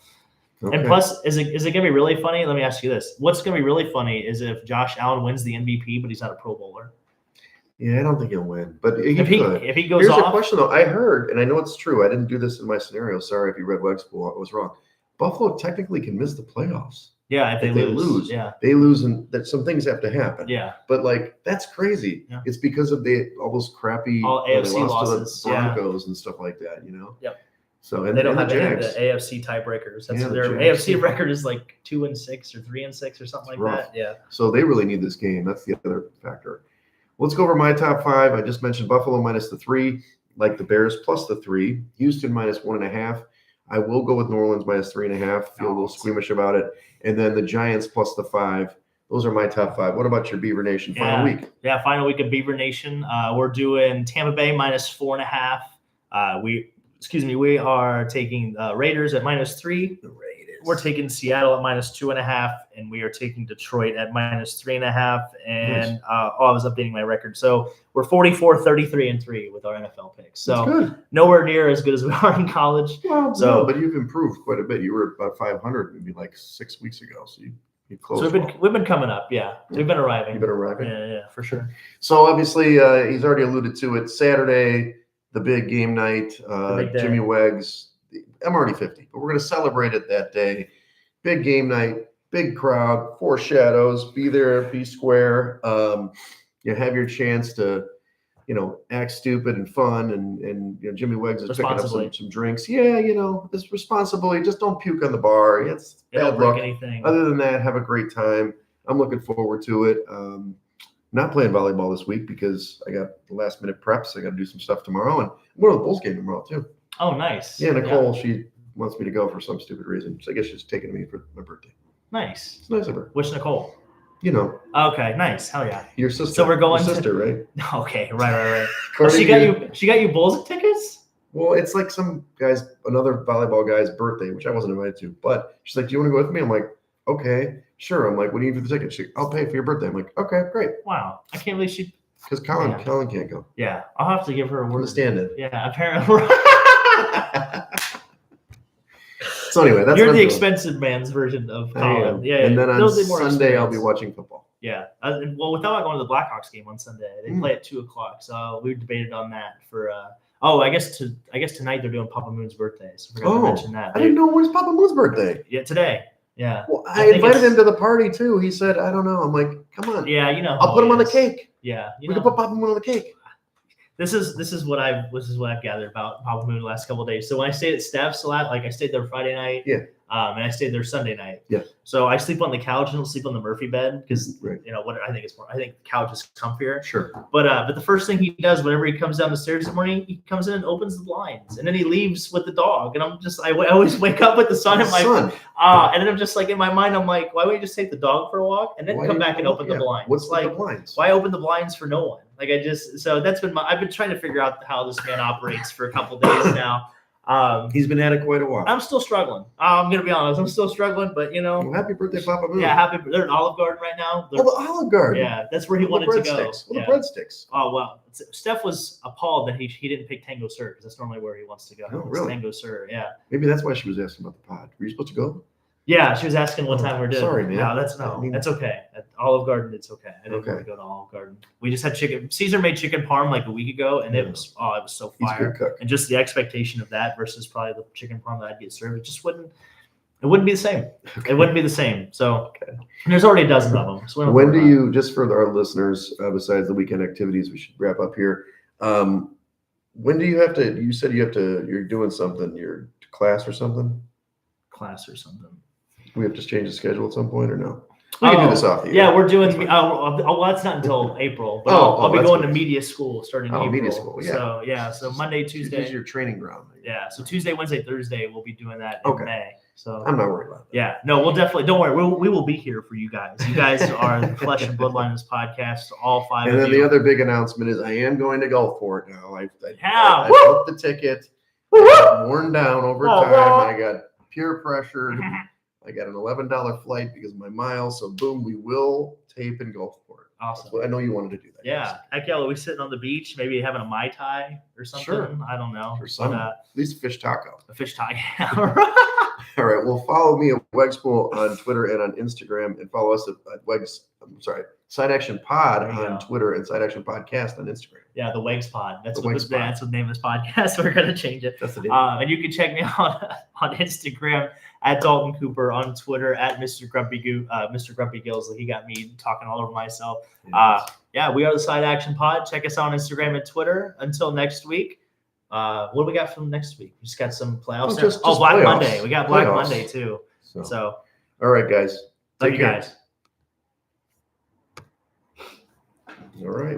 and plus, is it going to be really funny? Let me ask you this: what's going to be really funny is if Josh Allen wins the MVP, but he's not a Pro Bowler. Yeah, I don't think he'll win, but if he goes Here's off. Here's a question though. I heard, and I know it's true. I didn't do this in my scenario. Sorry if you read Wegs pool. I was wrong. Buffalo technically can miss the playoffs. Yeah, if they lose. Yeah. They lose, and that some things have to happen. Yeah. But that's crazy. Yeah. It's because of all those crappy AFC losses to the Broncos and stuff like that, Yep. So and they don't have the AFC tiebreakers. That's their AFC record is like 2-6 or 3-6 or something like that. Yeah. So they really need this game. That's the other factor. Let's go over my top 5. I just mentioned Buffalo -3, like the Bears +3, Houston -1.5. I will go with New Orleans -3.5. Feel a little squeamish about it. And then the Giants +5. Those are my top 5. What about your Beaver Nation final week? Yeah, final week of Beaver Nation. We're doing Tampa Bay -4.5. We are taking Raiders at -3. The Raiders. We're taking Seattle at -2.5, and we are taking Detroit at -3.5. And Nice. I was updating my record. So we're 44, 33, and 3 with our NFL picks. So that's good. Nowhere near as good as we are in college. Well, no, but you've improved quite a bit. You were about 500 maybe like 6 weeks ago. So you closed. So we've been coming up. Yeah, we've been arriving. You've been arriving. Yeah, for sure. So obviously he's already alluded to it. Saturday, the big game night. Jimmy Wegs. I'm already 50, but we're going to celebrate it that day. Big game night, big crowd, 4 shadows. Be there, be square. You have your chance to, act stupid and fun. And Jimmy Wegs is picking up some drinks. Yeah, it's responsible. You just don't puke on the bar. It's bad don't luck. break anything. Other than that, have a great time. I'm looking forward to it. Not playing volleyball this week because I got last minute preps. I got to do some stuff tomorrow, and I'm going to the Bulls game tomorrow too. Oh, nice. Yeah, Nicole, she wants me to go for some stupid reason. So I guess she's taking me for my birthday. Nice. It's nice of her. Which Nicole? You know. Okay, nice. Hell yeah. Your sister. So we're going your sister, right? Okay, right. Oh, she got you Bulls tickets? Well, it's like another volleyball guy's birthday, which I wasn't invited to. But she's like, "Do you want to go with me?" I'm like, "Okay, sure." I'm like, "What do you need for the ticket?" She's like, "I'll pay for your birthday." I'm like, "Okay, great." Wow, I can't believe she. Because Colin can't go. Yeah, I'll have to give her a word. Understand it. Yeah, apparently. So anyway, that's you're the expensive man's version of Colin. Yeah, and then on Sunday I'll be watching football. Yeah. Well, without going to the Blackhawks game on Sunday, they play at 2:00. So we debated on that for. I guess tonight they're doing Papa Moon's birthday. So we're going to mention that. I didn't know when's Papa Moon's birthday. Yeah, today. Yeah. Well, I invited him to the party too. He said, "I don't know." I'm like, "Come on." Yeah, you know. I'll put him on the cake. Yeah, we can put Papa Moon on the cake. This is what I've gathered about Papa Moon the last couple of days. So when I stayed at Steph's a lot, like I stayed there Friday night, and I stayed there Sunday night. Yeah. So I sleep on the couch and don't sleep on the Murphy bed because right. What I think the couch is comfier. Sure. But the first thing he does whenever he comes down the stairs in the morning, he comes in and opens the blinds, and then he leaves with the dog. And I always wake up with the sun in my and then I'm just like in my mind, I'm like, why would you just take the dog for a walk and then come back and open the blinds? What's like the blinds? Why open the blinds for no one? Like so that's been I've been trying to figure out how this man operates for a couple of days now. He's been at it quite a while. I'm still struggling. I'm gonna be honest. I'm still struggling, but Well, happy birthday, Papa Moon. Yeah, they're in Olive Garden right now. The Olive Garden. Yeah, that's where he wanted to go. The breadsticks. Oh well, Steph was appalled that he didn't pick Tango Sir because that's normally where he wants to go. Oh, really? Tango Sir, yeah. Maybe that's why she was asking about the pod. Were you supposed to go? Yeah, she was asking what time we're doing. Sorry, man. No, that's okay. At Olive Garden, it's okay. I didn't want to go to Olive Garden. We just had chicken. Caesar made chicken parm like a week ago, and it was so fire. He's a good cook. And just the expectation of that versus probably the chicken parm that I'd get served, it wouldn't be the same. Okay. It wouldn't be the same. So and there's already a dozen of them. So when do you, just for our listeners, besides the weekend activities, we should wrap up here. When do you have to? You said you're doing something. Your class or something. We have to change the schedule at some point, or no? We can do this off the air. Yeah, we're doing. Well, that's not until April. But I'll be going to media school starting April. Media school. Yeah. So Monday, Tuesday. This is your training ground. Yeah. So Tuesday, Wednesday, Thursday, we'll be doing that in May. So I'm not worried about that. Yeah. No, we'll definitely. Don't worry. We will be here for you guys. You guys are the flesh and bloodline of this podcast. All five. And of then you. the other big announcement is I am going to Gulfport now. I booked the ticket. Worn down over time. I got peer pressure. I got an $11 flight because of my miles. So boom, we will tape in Gulfport. Awesome. Well, I know you wanted to do that. Yeah. Heck yeah, we sitting on the beach, maybe having a Mai Tai or something. Sure. I don't know. Or some, at least a fish taco. A fish taco. All right. Well, follow me at Wegspool on Twitter and on Instagram, and follow us at Side Action Pod on Twitter and Side Action Podcast on Instagram. Yeah, the Wegs Pod. That's the name of this podcast. We're gonna change it. That's the name. And you can check me out on Instagram at Dalton Cooper, on Twitter at Mr. Grumpy Gills. He got me talking all over myself. Yeah, we are the Side Action Pod. Check us out on Instagram and Twitter. Until next week. What do we got from next week? We just got some playoffs. Black playoffs. Monday. We got Black Monday too. So all right, guys. Love you guys. All right.